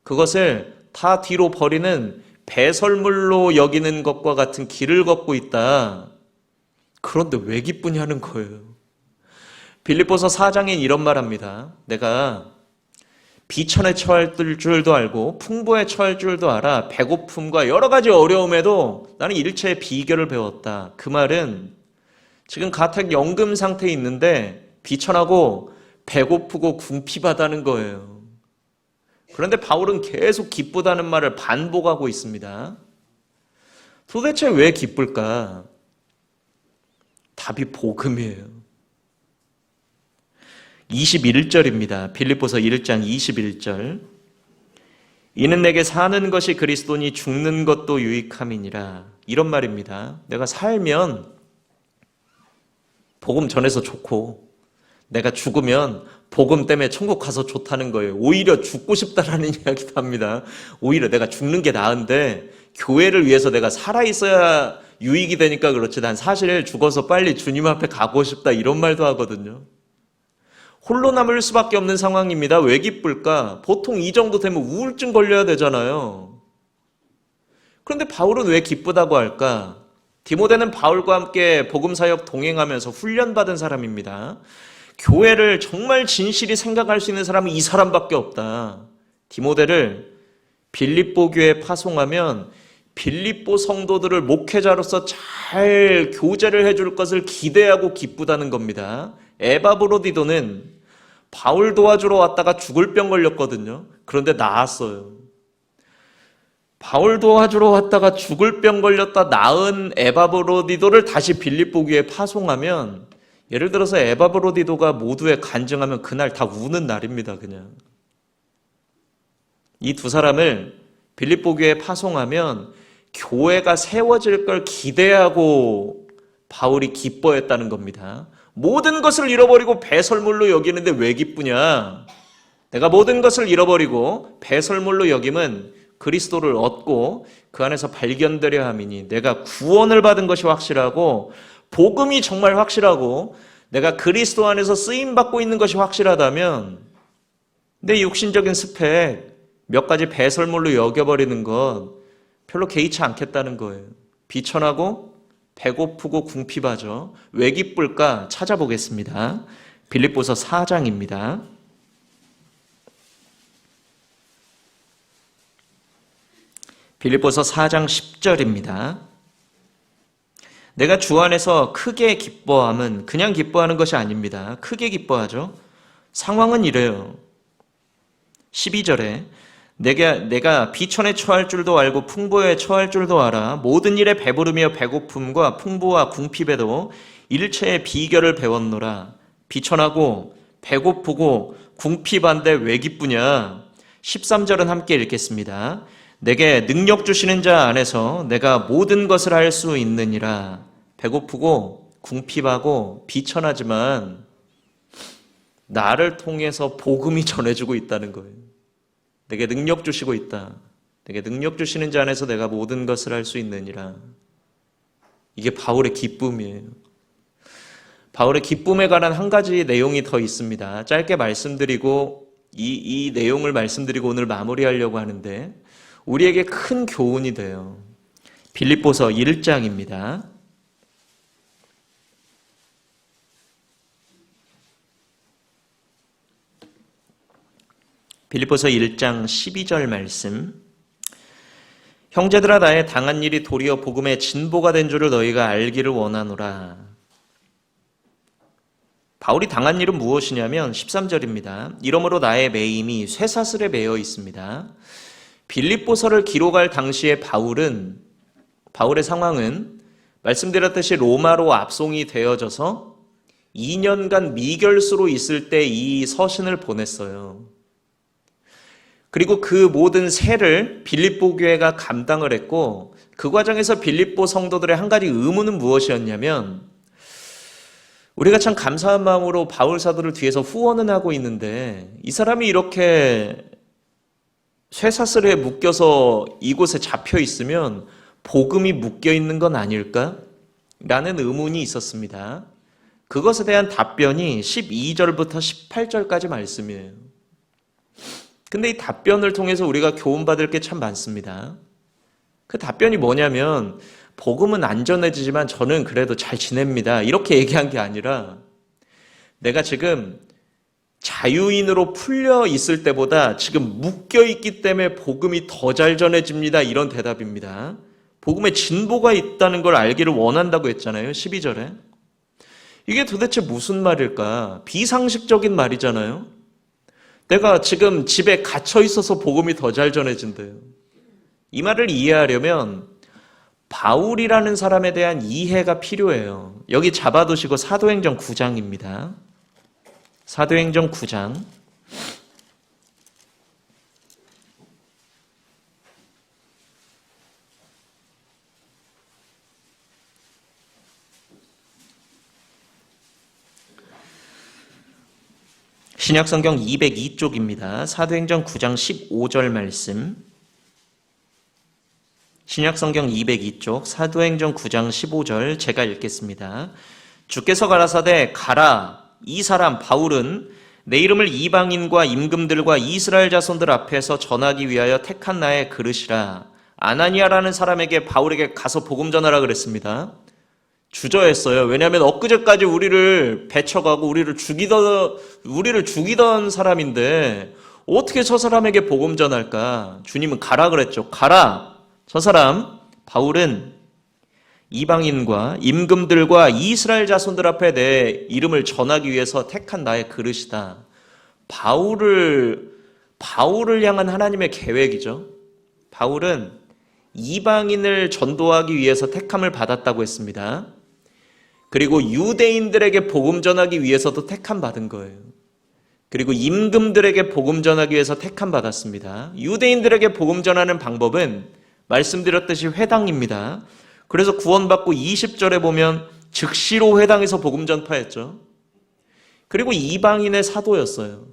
그것을 다 뒤로 버리는 배설물로 여기는 것과 같은 길을 걷고 있다. 그런데 왜 기쁘냐는 거예요. 빌립보서 4장엔 이런 말합니다. 내가 비천에 처할 줄도 알고 풍부에 처할 줄도 알아. 배고픔과 여러 가지 어려움에도 나는 일체의 비결을 배웠다. 그 말은 지금 가택 연금 상태에 있는데 비천하고 배고프고 궁핍하다는 거예요. 그런데 바울은 계속 기쁘다는 말을 반복하고 있습니다. 도대체 왜 기쁠까? 답이 복음이에요. 21절입니다. 빌립보서 1장 21절. 이는 내게 사는 것이 그리스도니 죽는 것도 유익함이니라. 이런 말입니다. 내가 살면 복음 전해서 좋고 내가 죽으면 복음 때문에 천국 가서 좋다는 거예요. 오히려 죽고 싶다라는 이야기도 합니다. 오히려 내가 죽는 게 나은데 교회를 위해서 내가 살아있어야 유익이 되니까 그렇지 난 사실 죽어서 빨리 주님 앞에 가고 싶다 이런 말도 하거든요. 홀로 남을 수밖에 없는 상황입니다. 왜 기쁠까? 보통 이 정도 되면 우울증 걸려야 되잖아요. 그런데 바울은 왜 기쁘다고 할까? 디모데는 바울과 함께 복음사역 동행하면서 훈련받은 사람입니다. 교회를 정말 진실이 생각할 수 있는 사람은 이 사람밖에 없다. 디모데를 빌립보 교회에 파송하면 빌립보 성도들을 목회자로서 잘 교제를 해줄 것을 기대하고 기쁘다는 겁니다. 에바브로디도는 바울 도와주러 왔다가 죽을 병 걸렸거든요. 그런데 나았어요. 바울 도와주러 왔다가 죽을 병 걸렸다 나은 에바브로디도를 다시 빌립보 교회에 파송하면 예를 들어서 에바브로디도가 모두에 간증하면 그날 다 우는 날입니다. 그냥 이 두 사람을 빌립보 교회에 파송하면 교회가 세워질 걸 기대하고 바울이 기뻐했다는 겁니다. 모든 것을 잃어버리고 배설물로 여기는데 왜 기쁘냐? 내가 모든 것을 잃어버리고 배설물로 여김은 그리스도를 얻고 그 안에서 발견되려 함이니, 내가 구원을 받은 것이 확실하고 복음이 정말 확실하고 내가 그리스도 안에서 쓰임받고 있는 것이 확실하다면 내 육신적인 스펙 몇 가지 배설물로 여겨버리는 것 별로 개의치 않겠다는 거예요. 비천하고 배고프고 궁핍하죠. 왜 기쁠까 찾아보겠습니다. 빌립보서 4장입니다. 빌립보서 4장 10절입니다. 내가 주 안에서 크게 기뻐함은 그냥 기뻐하는 것이 아닙니다. 크게 기뻐하죠. 상황은 이래요. 12절에 내가 비천에 처할 줄도 알고 풍부에 처할 줄도 알아. 모든 일에 배부르며 배고픔과 풍부와 궁핍에도 일체의 비결을 배웠노라. 비천하고 배고프고 궁핍한데 왜 기쁘냐? 13절은 함께 읽겠습니다. 내게 능력 주시는 자 안에서 내가 모든 것을 할 수 있느니라. 배고프고 궁핍하고 비천하지만 나를 통해서 복음이 전해지고 있다는 거예요. 내게 능력 주시고 있다. 내게 능력 주시는 자 안에서 내가 모든 것을 할 수 있느니라. 이게 바울의 기쁨이에요. 바울의 기쁨에 관한 한 가지 내용이 더 있습니다. 짧게 말씀드리고 이 내용을 말씀드리고 오늘 마무리하려고 하는데 우리에게 큰 교훈이 돼요. 빌립보서 1장입니다. 빌립보서 1장 12절 말씀. 형제들아, 나의 당한 일이 도리어 복음의 진보가 된 줄을 너희가 알기를 원하노라. 바울이 당한 일은 무엇이냐면 13절입니다. 이러므로 나의 매임이 쇠사슬에 매여 있습니다. 빌립보서를 기록할 당시에 바울의 상황은 말씀드렸듯이 로마로 압송이 되어져서 2년간 미결수로 있을 때 이 서신을 보냈어요. 그리고 그 모든 세를 빌립보 교회가 감당을 했고, 그 과정에서 빌립보 성도들의 한 가지 의문은 무엇이었냐면, 우리가 참 감사한 마음으로 바울 사도를 뒤에서 후원은 하고 있는데 이 사람이 이렇게 쇠사슬에 묶여서 이곳에 잡혀 있으면 복음이 묶여 있는 건 아닐까? 라는 의문이 있었습니다. 그것에 대한 답변이 12절부터 18절까지 말씀이에요. 근데 이 답변을 통해서 우리가 교훈받을 게 참 많습니다. 그 답변이 뭐냐면, 복음은 안전해지지만 저는 그래도 잘 지냅니다. 이렇게 얘기한 게 아니라, 내가 지금 자유인으로 풀려 있을 때보다 지금 묶여 있기 때문에 복음이 더 잘 전해집니다. 이런 대답입니다. 복음에 진보가 있다는 걸 알기를 원한다고 했잖아요. 12절에. 이게 도대체 무슨 말일까? 비상식적인 말이잖아요. 내가 지금 집에 갇혀 있어서 복음이 더 잘 전해진대요. 이 말을 이해하려면 바울이라는 사람에 대한 이해가 필요해요. 여기 잡아두시고 사도행전 9장입니다. 사도행전 9장. 신약성경 202쪽입니다. 사도행전 9장 15절 말씀. 신약성경 202쪽 사도행전 9장 15절 제가 읽겠습니다. 주께서 가라사대 가라, 이 사람 바울은 내 이름을 이방인과 임금들과 이스라엘 자손들 앞에서 전하기 위하여 택한 나의 그릇이라. 아나니아라는 사람에게 바울에게 가서 복음 전하라 그랬습니다. 주저했어요. 왜냐하면 엊그제까지 우리를 배척하고 우리를 죽이던 사람인데 어떻게 저 사람에게 복음 전할까? 주님은 가라 그랬죠. 가라. 저 사람 바울은 이방인과 임금들과 이스라엘 자손들 앞에 내 이름을 전하기 위해서 택한 나의 그릇이다. 바울을 향한 하나님의 계획이죠. 바울은 이방인을 전도하기 위해서 택함을 받았다고 했습니다. 그리고 유대인들에게 복음 전하기 위해서도 택함 받은 거예요. 그리고 임금들에게 복음 전하기 위해서 택함 받았습니다. 유대인들에게 복음 전하는 방법은 말씀드렸듯이 회당입니다. 그래서 구원받고 20절에 보면 즉시로 회당에서 복음 전파했죠. 그리고 이방인의 사도였어요.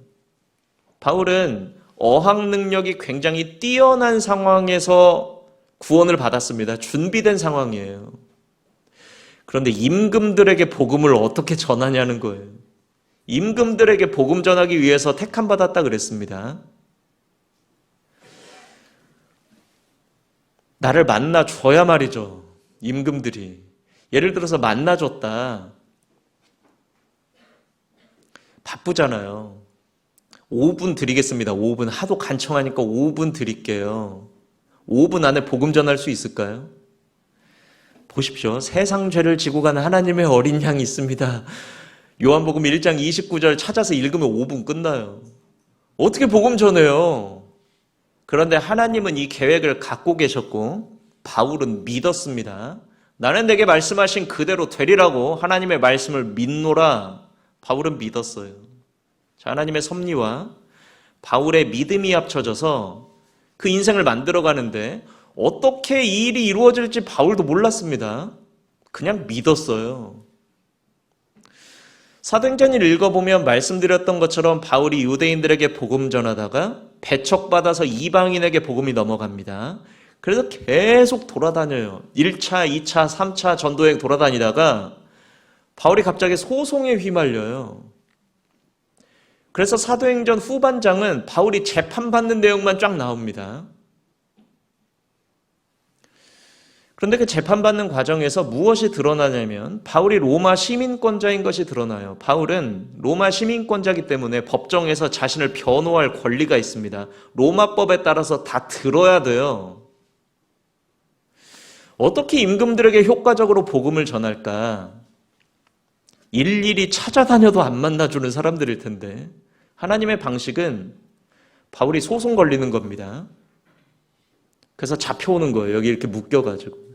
바울은 어학 능력이 굉장히 뛰어난 상황에서 구원을 받았습니다. 준비된 상황이에요. 그런데 임금들에게 복음을 어떻게 전하냐는 거예요. 임금들에게 복음 전하기 위해서 택함 받았다 그랬습니다. 나를 만나줘야 말이죠. 임금들이. 예를 들어서 만나줬다. 바쁘잖아요. 5분 드리겠습니다. 5분. 하도 간청하니까 5분 드릴게요. 5분 안에 복음 전할 수 있을까요? 보십시오. 세상 죄를 지고 가는 하나님의 어린 양이 있습니다. 요한복음 1장 29절 찾아서 읽으면 5분 끝나요. 어떻게 복음 전해요? 그런데 하나님은 이 계획을 갖고 계셨고 바울은 믿었습니다. 나는 내게 말씀하신 그대로 되리라고 하나님의 말씀을 믿노라. 바울은 믿었어요. 자, 하나님의 섭리와 바울의 믿음이 합쳐져서 그 인생을 만들어가는데 어떻게 이 일이 이루어질지 바울도 몰랐습니다. 그냥 믿었어요. 사도행전을 읽어보면 말씀드렸던 것처럼 바울이 유대인들에게 복음 전하다가 배척받아서 이방인에게 복음이 넘어갑니다. 그래서 계속 돌아다녀요. 1차, 2차, 3차 전도여행 돌아다니다가 바울이 갑자기 소송에 휘말려요. 그래서 사도행전 후반장은 바울이 재판받는 내용만 쫙 나옵니다. 그런데 그 재판받는 과정에서 무엇이 드러나냐면 바울이 로마 시민권자인 것이 드러나요. 바울은 로마 시민권자이기 때문에 법정에서 자신을 변호할 권리가 있습니다. 로마법에 따라서 다 들어야 돼요. 어떻게 임금들에게 효과적으로 복음을 전할까? 일일이 찾아다녀도 안 만나주는 사람들일 텐데 하나님의 방식은 바울이 소송 걸리는 겁니다. 그래서 잡혀오는 거예요. 여기 이렇게 묶여가지고.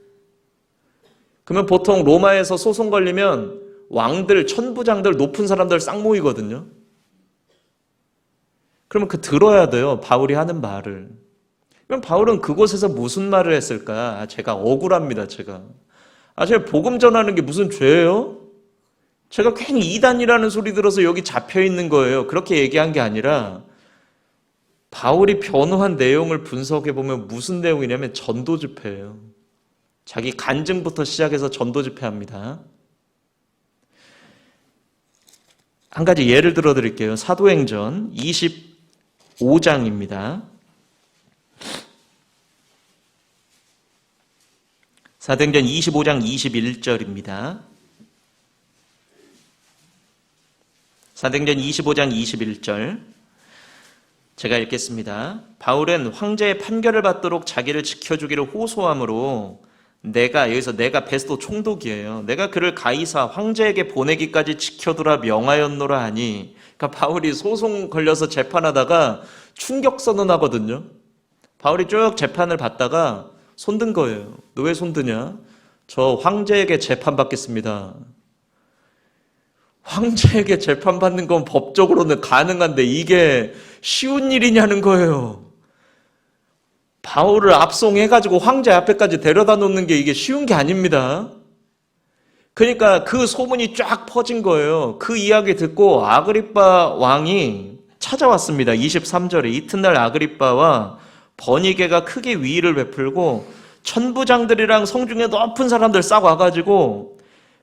그러면 보통 로마에서 소송 걸리면 왕들, 천부장들, 높은 사람들 싹 모이거든요. 그러면 들어야 돼요. 바울이 하는 말을. 그럼 바울은 그곳에서 무슨 말을 했을까? 제가 억울합니다. 제가 복음 전하는 게 무슨 죄예요? 제가 괜히 이단이라는 소리 들어서 여기 잡혀있는 거예요. 그렇게 얘기한 게 아니라 바울이 변호한 내용을 분석해보면 무슨 내용이냐면 전도 집회예요. 자기 간증부터 시작해서 전도 집회합니다. 한 가지 예를 들어 드릴게요. 사도행전 25장입니다. 사도행전 25장 21절입니다. 사도행전 25장 21절 제가 읽겠습니다. 바울은 황제의 판결을 받도록 자기를 지켜주기를 호소함으로 여기서 내가 베스도 총독이에요. 내가 그를 가이사 황제에게 보내기까지 지켜두라 명하였노라 하니, 그러니까 바울이 소송 걸려서 재판하다가 충격 선언하거든요. 바울이 쭉 재판을 받다가 손든 거예요. 너 왜 손드냐? 저 황제에게 재판받겠습니다. 황제에게 재판받는 건 법적으로는 가능한데 이게 쉬운 일이냐는 거예요. 바울을 압송해가지고 황제 앞에까지 데려다 놓는 게 이게 쉬운 게 아닙니다. 그러니까 그 소문이 쫙 퍼진 거예요. 그 이야기 듣고 아그리빠 왕이 찾아왔습니다. 23절에 이튿날 아그리빠와 버니게가 크게 위의를 베풀고 천부장들이랑 성중에 높은 사람들 싹 와가지고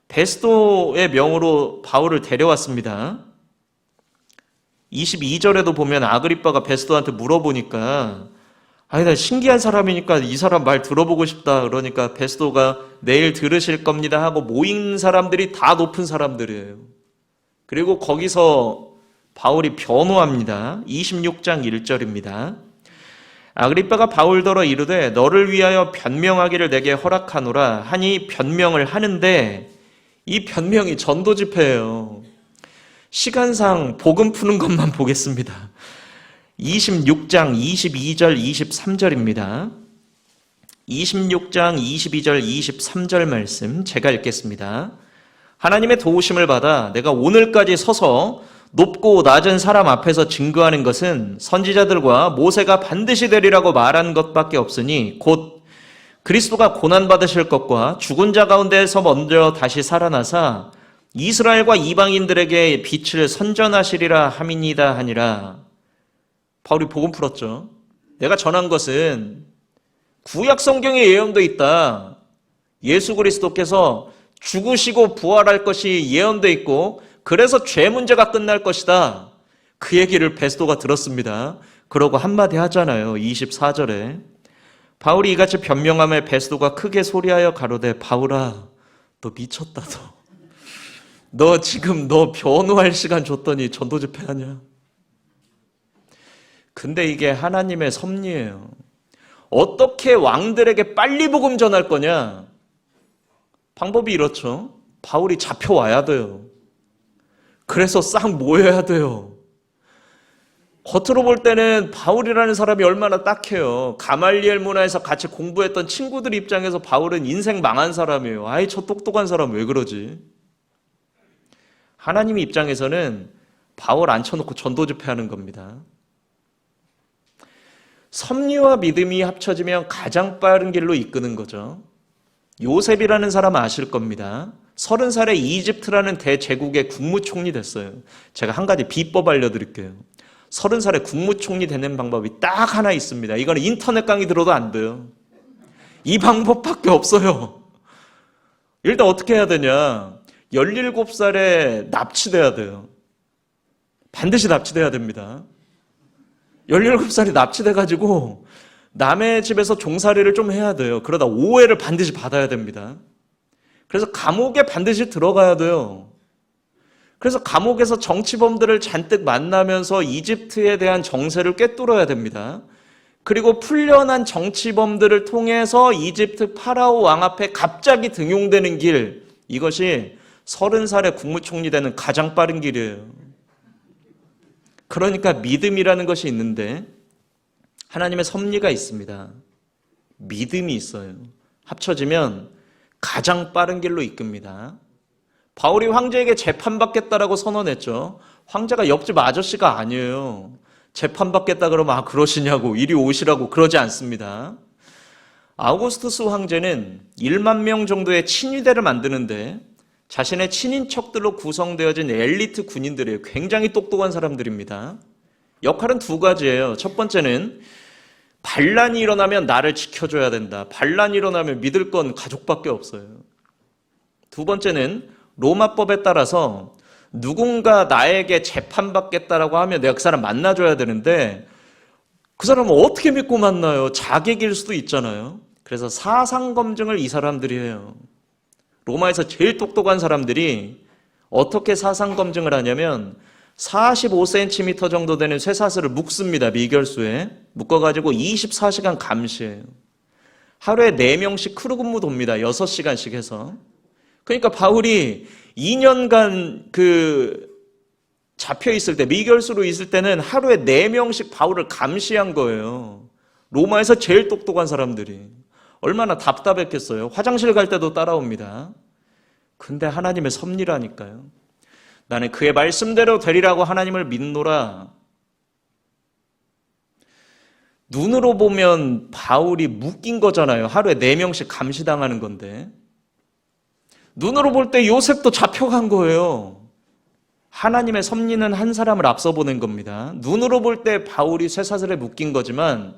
베스도의 명으로 바울을 데려왔습니다. 22절에도 보면 아그리빠가 베스도한테 물어보니까 나 신기한 사람이니까 이 사람 말 들어보고 싶다. 그러니까 베스도가 내일 들으실 겁니다 하고 모인 사람들이 다 높은 사람들이에요. 그리고 거기서 바울이 변호합니다. 26장 1절입니다. 아그리빠가 바울더러 이르되 너를 위하여 변명하기를 내게 허락하노라 하니 변명을 하는데 이 변명이 전도 집회예요. 시간상 복음 푸는 것만 보겠습니다. 26장 22절 23절입니다. 26장 22절 23절 말씀 제가 읽겠습니다. 하나님의 도우심을 받아 내가 오늘까지 서서 높고 낮은 사람 앞에서 증거하는 것은 선지자들과 모세가 반드시 되리라고 말한 것밖에 없으니 곧 그리스도가 고난받으실 것과 죽은 자 가운데에서 먼저 다시 살아나사 이스라엘과 이방인들에게 빛을 선전하시리라 함이니이다 하니라. 바울이 복음 풀었죠. 내가 전한 것은 구약 성경에 예언되어 있다. 예수 그리스도께서 죽으시고 부활할 것이 예언되어 있고 그래서 죄 문제가 끝날 것이다. 그 얘기를 베스도가 들었습니다. 그러고 한마디 하잖아요. 24절에 바울이 이같이 변명함에 베스도가 크게 소리하여 가로되 바울아 너 미쳤다 너 지금 너 변호할 시간 줬더니 전도 집회하냐? 근데 이게 하나님의 섭리예요. 어떻게 왕들에게 빨리 복음 전할 거냐? 방법이 이렇죠. 바울이 잡혀와야 돼요. 그래서 싹 모여야 돼요. 겉으로 볼 때는 바울이라는 사람이 얼마나 딱해요. 가말리엘 문화에서 같이 공부했던 친구들 입장에서 바울은 인생 망한 사람이에요. 아이 저 똑똑한 사람 왜 그러지? 하나님 입장에서는 바울 앉혀놓고 전도 집회하는 겁니다. 섭리와 믿음이 합쳐지면 가장 빠른 길로 이끄는 거죠. 요셉이라는 사람 아실 겁니다. 30살에 이집트라는 대제국의 국무총리 됐어요. 제가 한 가지 비법 알려드릴게요. 30살에 국무총리 되는 방법이 딱 하나 있습니다. 이거는 인터넷 강의 들어도 안 돼요. 이 방법밖에 없어요. 일단 어떻게 해야 되냐? 17살에 납치돼야 돼요. 반드시 납치돼야 됩니다. 17살이 납치돼가지고 남의 집에서 종살이를 좀 해야 돼요. 그러다 오해를 반드시 받아야 됩니다. 그래서 감옥에 반드시 들어가야 돼요. 그래서 감옥에서 정치범들을 잔뜩 만나면서 이집트에 대한 정세를 꿰뚫어야 됩니다. 그리고 풀려난 정치범들을 통해서 이집트 파라오 왕 앞에 갑자기 등용되는 길, 이것이 30살에 국무총리 되는 가장 빠른 길이에요. 그러니까 믿음이라는 것이 있는데 하나님의 섭리가 있습니다. 믿음이 있어요. 합쳐지면 가장 빠른 길로 이끕니다. 바울이 황제에게 재판받겠다라고 선언했죠. 황제가 옆집 아저씨가 아니에요. 재판받겠다 그러면 그러시냐고 이리 오시라고 그러지 않습니다. 아우구스투스 황제는 1만 명 정도의 친위대를 만드는데 자신의 친인척들로 구성되어진 엘리트 군인들이에요. 굉장히 똑똑한 사람들입니다. 역할은 두 가지예요. 첫 번째는 반란이 일어나면 나를 지켜줘야 된다. 반란이 일어나면 믿을 건 가족밖에 없어요. 두 번째는 로마법에 따라서 누군가 나에게 재판받겠다라고 하면 내가 그 사람 만나줘야 되는데 그 사람은 어떻게 믿고 만나요? 자객일 수도 있잖아요. 그래서 사상검증을 이 사람들이 해요. 로마에서 제일 똑똑한 사람들이 어떻게 사상검증을 하냐면 45cm 정도 되는 쇠사슬을 묶습니다. 미결수에 묶어가지고 24시간 감시해요. 하루에 4명씩 크루 근무 돕니다. 6시간씩 해서. 그러니까 바울이 2년간 잡혀있을 때, 미결수로 있을 때는 하루에 4명씩 바울을 감시한 거예요. 로마에서 제일 똑똑한 사람들이. 얼마나 답답했겠어요. 화장실 갈 때도 따라옵니다. 근데 하나님의 섭리라니까요. 나는 그의 말씀대로 되리라고 하나님을 믿노라. 눈으로 보면 바울이 묶인 거잖아요. 하루에 4명씩 감시당하는 건데. 눈으로 볼 때 요셉도 잡혀간 거예요. 하나님의 섭리는 한 사람을 앞서 보낸 겁니다. 눈으로 볼 때 바울이 쇠사슬에 묶인 거지만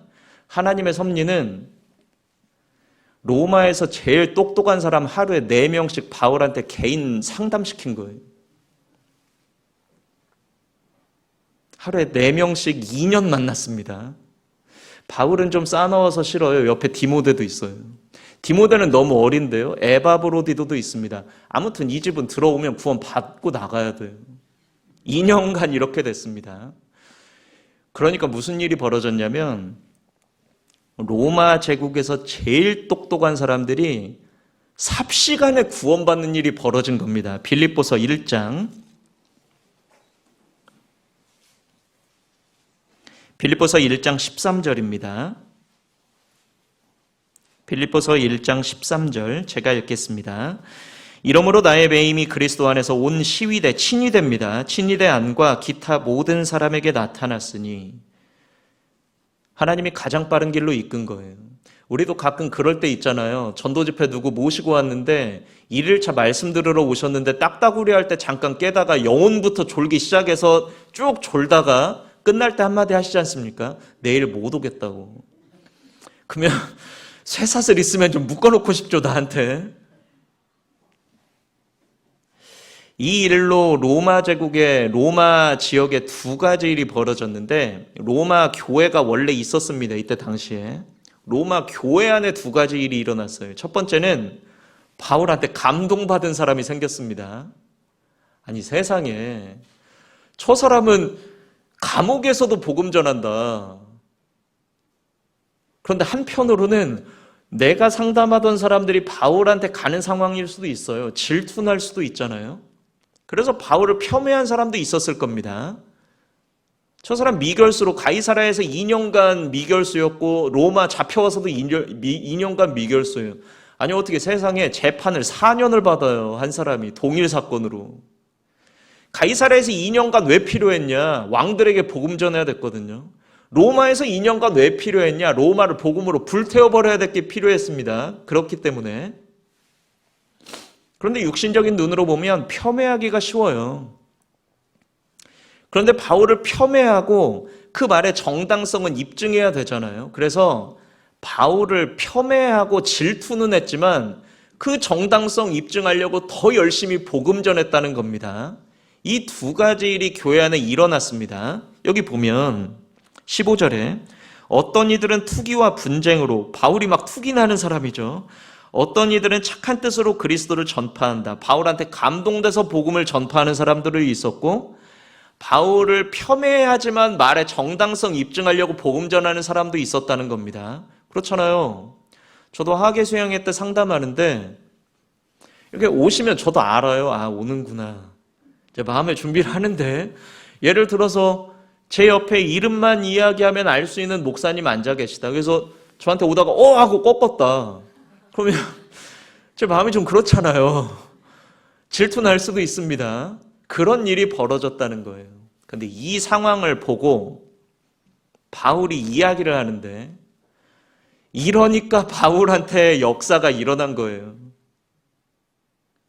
하나님의 섭리는 로마에서 제일 똑똑한 사람 하루에 4명씩 바울한테 개인 상담시킨 거예요. 하루에 4명씩 2년 만났습니다. 바울은 좀 싸나워서 싫어요. 옆에 디모데도 있어요. 디모데는 너무 어린데요. 에바브로디도도 있습니다. 아무튼 이 집은 들어오면 구원 받고 나가야 돼요. 2년간 이렇게 됐습니다. 그러니까 무슨 일이 벌어졌냐면 로마 제국에서 제일 똑똑한 사람들이 삽시간에 구원받는 일이 벌어진 겁니다. 빌립보서 1장. 빌립보서 1장 13절입니다. 빌립보서 1장 13절 제가 읽겠습니다. 이러므로 나의 매임이 그리스도 안에서 온 시위대, 친위대입니다. 친위대 안과 기타 모든 사람에게 나타났으니 하나님이 가장 빠른 길로 이끈 거예요. 우리도 가끔 그럴 때 있잖아요. 전도 집회 누구 모시고 왔는데 1일차 말씀 들으러 오셨는데 딱따구리 할 때 잠깐 깨다가 영혼부터 졸기 시작해서 쭉 졸다가 끝날 때 한마디 하시지 않습니까? 내일 못 오겠다고. 그러면 쇠사슬 있으면 좀 묶어놓고 싶죠, 나한테. 이 일로 로마 제국의 로마 지역에 두 가지 일이 벌어졌는데 로마 교회가 원래 있었습니다. 이때 당시에. 로마 교회 안에 두 가지 일이 일어났어요. 첫 번째는 바울한테 감동받은 사람이 생겼습니다. 아니 세상에 저 사람은 감옥에서도 복음 전한다. 그런데 한편으로는 내가 상담하던 사람들이 바울한테 가는 상황일 수도 있어요. 질투날 수도 있잖아요. 그래서 바울을 폄훼한 사람도 있었을 겁니다. 저 사람 미결수로 가이사라에서 2년간 미결수였고 로마 잡혀와서도 2년간 미결수예요. 아니 어떻게 세상에 재판을 4년을 받아요. 한 사람이 동일 사건으로. 가이사라에서 2년간 왜 필요했냐? 왕들에게 복음 전해야 됐거든요. 로마에서 2년간 왜 필요했냐? 로마를 복음으로 불태워버려야 될 게 필요했습니다. 그렇기 때문에. 그런데 육신적인 눈으로 보면 폄훼하기가 쉬워요. 그런데 바울을 폄훼하고 그 말의 정당성은 입증해야 되잖아요. 그래서 바울을 폄훼하고 질투는 했지만 그 정당성 입증하려고 더 열심히 복음 전했다는 겁니다. 이 두 가지 일이 교회 안에 일어났습니다. 여기 보면 15절에 어떤 이들은 투기와 분쟁으로, 바울이 막 투기나는 사람이죠. 어떤 이들은 착한 뜻으로 그리스도를 전파한다. 바울한테 감동돼서 복음을 전파하는 사람들이 있었고, 바울을 폄훼하지만 말의 정당성 입증하려고 복음 전하는 사람도 있었다는 겁니다. 그렇잖아요. 저도 하계 수양회 때 상담하는데 이렇게 오시면 저도 알아요. 아, 오는구나. 이제 마음의 준비를 하는데 예를 들어서 제 옆에 이름만 이야기하면 알 수 있는 목사님 앉아 계시다. 그래서 저한테 오다가 하고 꺾었다. 그러면 제 마음이 좀 그렇잖아요. 질투날 수도 있습니다. 그런 일이 벌어졌다는 거예요. 그런데 이 상황을 보고 바울이 이야기를 하는데 이러니까 바울한테 역사가 일어난 거예요.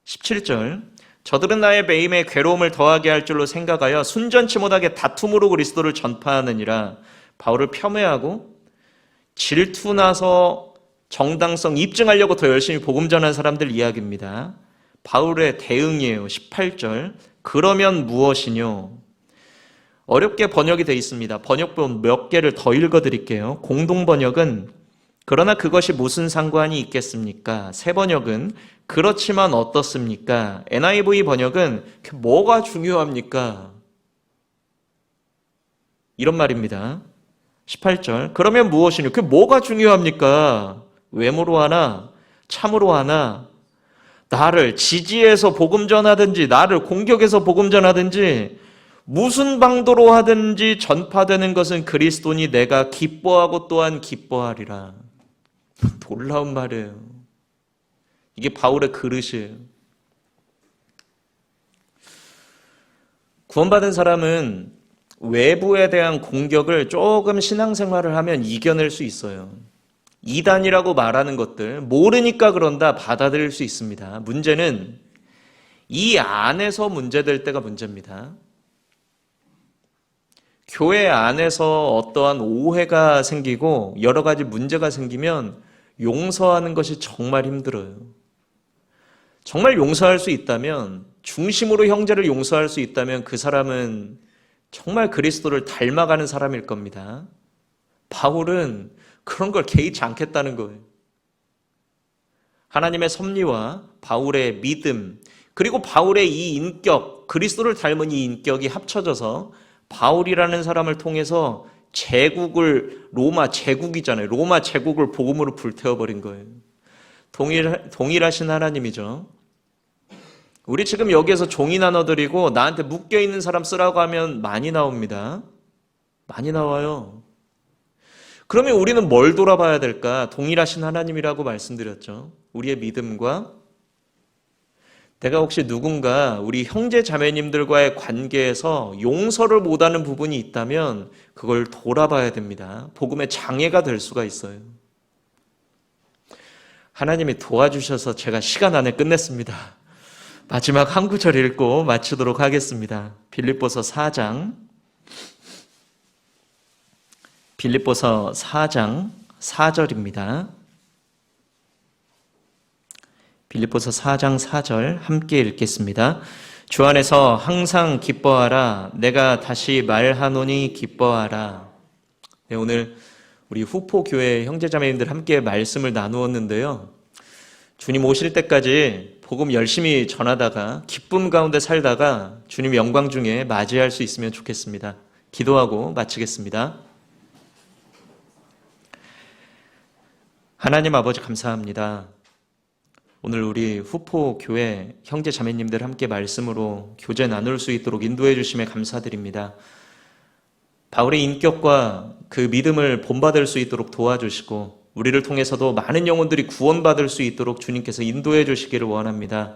17절 저들은 나의 매임에 괴로움을 더하게 할 줄로 생각하여 순전치 못하게 다툼으로 그리스도를 전파하느니라. 바울을 폄훼하고 질투나서 정당성 입증하려고 더 열심히 복음 전한 사람들 이야기입니다. 바울의 대응이에요. 18절 그러면 무엇이뇨? 어렵게 번역이 되어 있습니다. 번역본 몇 개를 더 읽어드릴게요. 공동번역은 그러나 그것이 무슨 상관이 있겠습니까? 새 번역은 그렇지만 어떻습니까? NIV 번역은 뭐가 중요합니까? 이런 말입니다. 18절 그러면 무엇이뇨? 그게 뭐가 중요합니까? 외모로 하나? 참으로 하나? 나를 지지해서 복음 전하든지 나를 공격해서 복음 전하든지 무슨 방도로 하든지 전파되는 것은 그리스도니 내가 기뻐하고 또한 기뻐하리라. 놀라운 말이에요. 이게 바울의 그릇이에요. 구원받은 사람은 외부에 대한 공격을 조금 신앙생활을 하면 이겨낼 수 있어요. 이단이라고 말하는 것들 모르니까 그런다 받아들일 수 있습니다. 문제는 이 안에서 문제될 때가 문제입니다. 교회 안에서 어떠한 오해가 생기고 여러 가지 문제가 생기면 용서하는 것이 정말 힘들어요. 정말 용서할 수 있다면, 중심으로 형제를 용서할 수 있다면 그 사람은 정말 그리스도를 닮아가는 사람일 겁니다. 바울은 그런 걸 개의치 않겠다는 거예요. 하나님의 섭리와 바울의 믿음, 그리고 바울의 이 인격, 그리스도를 닮은 이 인격이 합쳐져서 바울이라는 사람을 통해서 제국을, 로마 제국이잖아요. 로마 제국을 복음으로 불태워버린 거예요. 동일하신 하나님이죠. 우리 지금 여기에서 종이 나눠드리고 나한테 묶여있는 사람 쓰라고 하면 많이 나옵니다. 많이 나와요. 그러면 우리는 뭘 돌아봐야 될까? 동일하신 하나님이라고 말씀드렸죠. 우리의 믿음과 내가 혹시 누군가 우리 형제 자매님들과의 관계에서 용서를 못하는 부분이 있다면 그걸 돌아봐야 됩니다. 복음의 장애가 될 수가 있어요. 하나님이 도와주셔서 제가 시간 안에 끝냈습니다. 마지막 한 구절 읽고 마치도록 하겠습니다. 빌립보서 4장 4절입니다. 빌립보서 4장 4절 함께 읽겠습니다. 주 안에서 항상 기뻐하라. 내가 다시 말하노니 기뻐하라. 네, 오늘 우리 후포교회 형제자매님들 함께 말씀을 나누었는데요. 주님 오실 때까지 복음 열심히 전하다가 기쁨 가운데 살다가 주님 영광 중에 맞이할 수 있으면 좋겠습니다. 기도하고 마치겠습니다. 하나님 아버지 감사합니다. 오늘 우리 후포교회 형제자매님들 함께 말씀으로 교제 나눌 수 있도록 인도해 주심에 감사드립니다. 바울의 인격과 그 믿음을 본받을 수 있도록 도와주시고 우리를 통해서도 많은 영혼들이 구원받을 수 있도록 주님께서 인도해 주시기를 원합니다.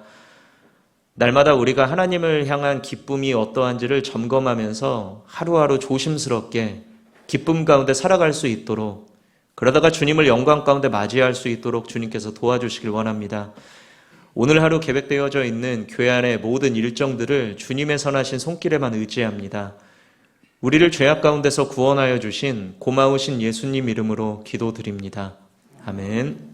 날마다 우리가 하나님을 향한 기쁨이 어떠한지를 점검하면서 하루하루 조심스럽게 기쁨 가운데 살아갈 수 있도록, 그러다가 주님을 영광 가운데 맞이할 수 있도록 주님께서 도와주시길 원합니다. 오늘 하루 계획되어져 있는 교회 안의 모든 일정들을 주님의 선하신 손길에만 의지합니다. 우리를 죄악 가운데서 구원하여 주신 고마우신 예수님 이름으로 기도드립니다. 아멘.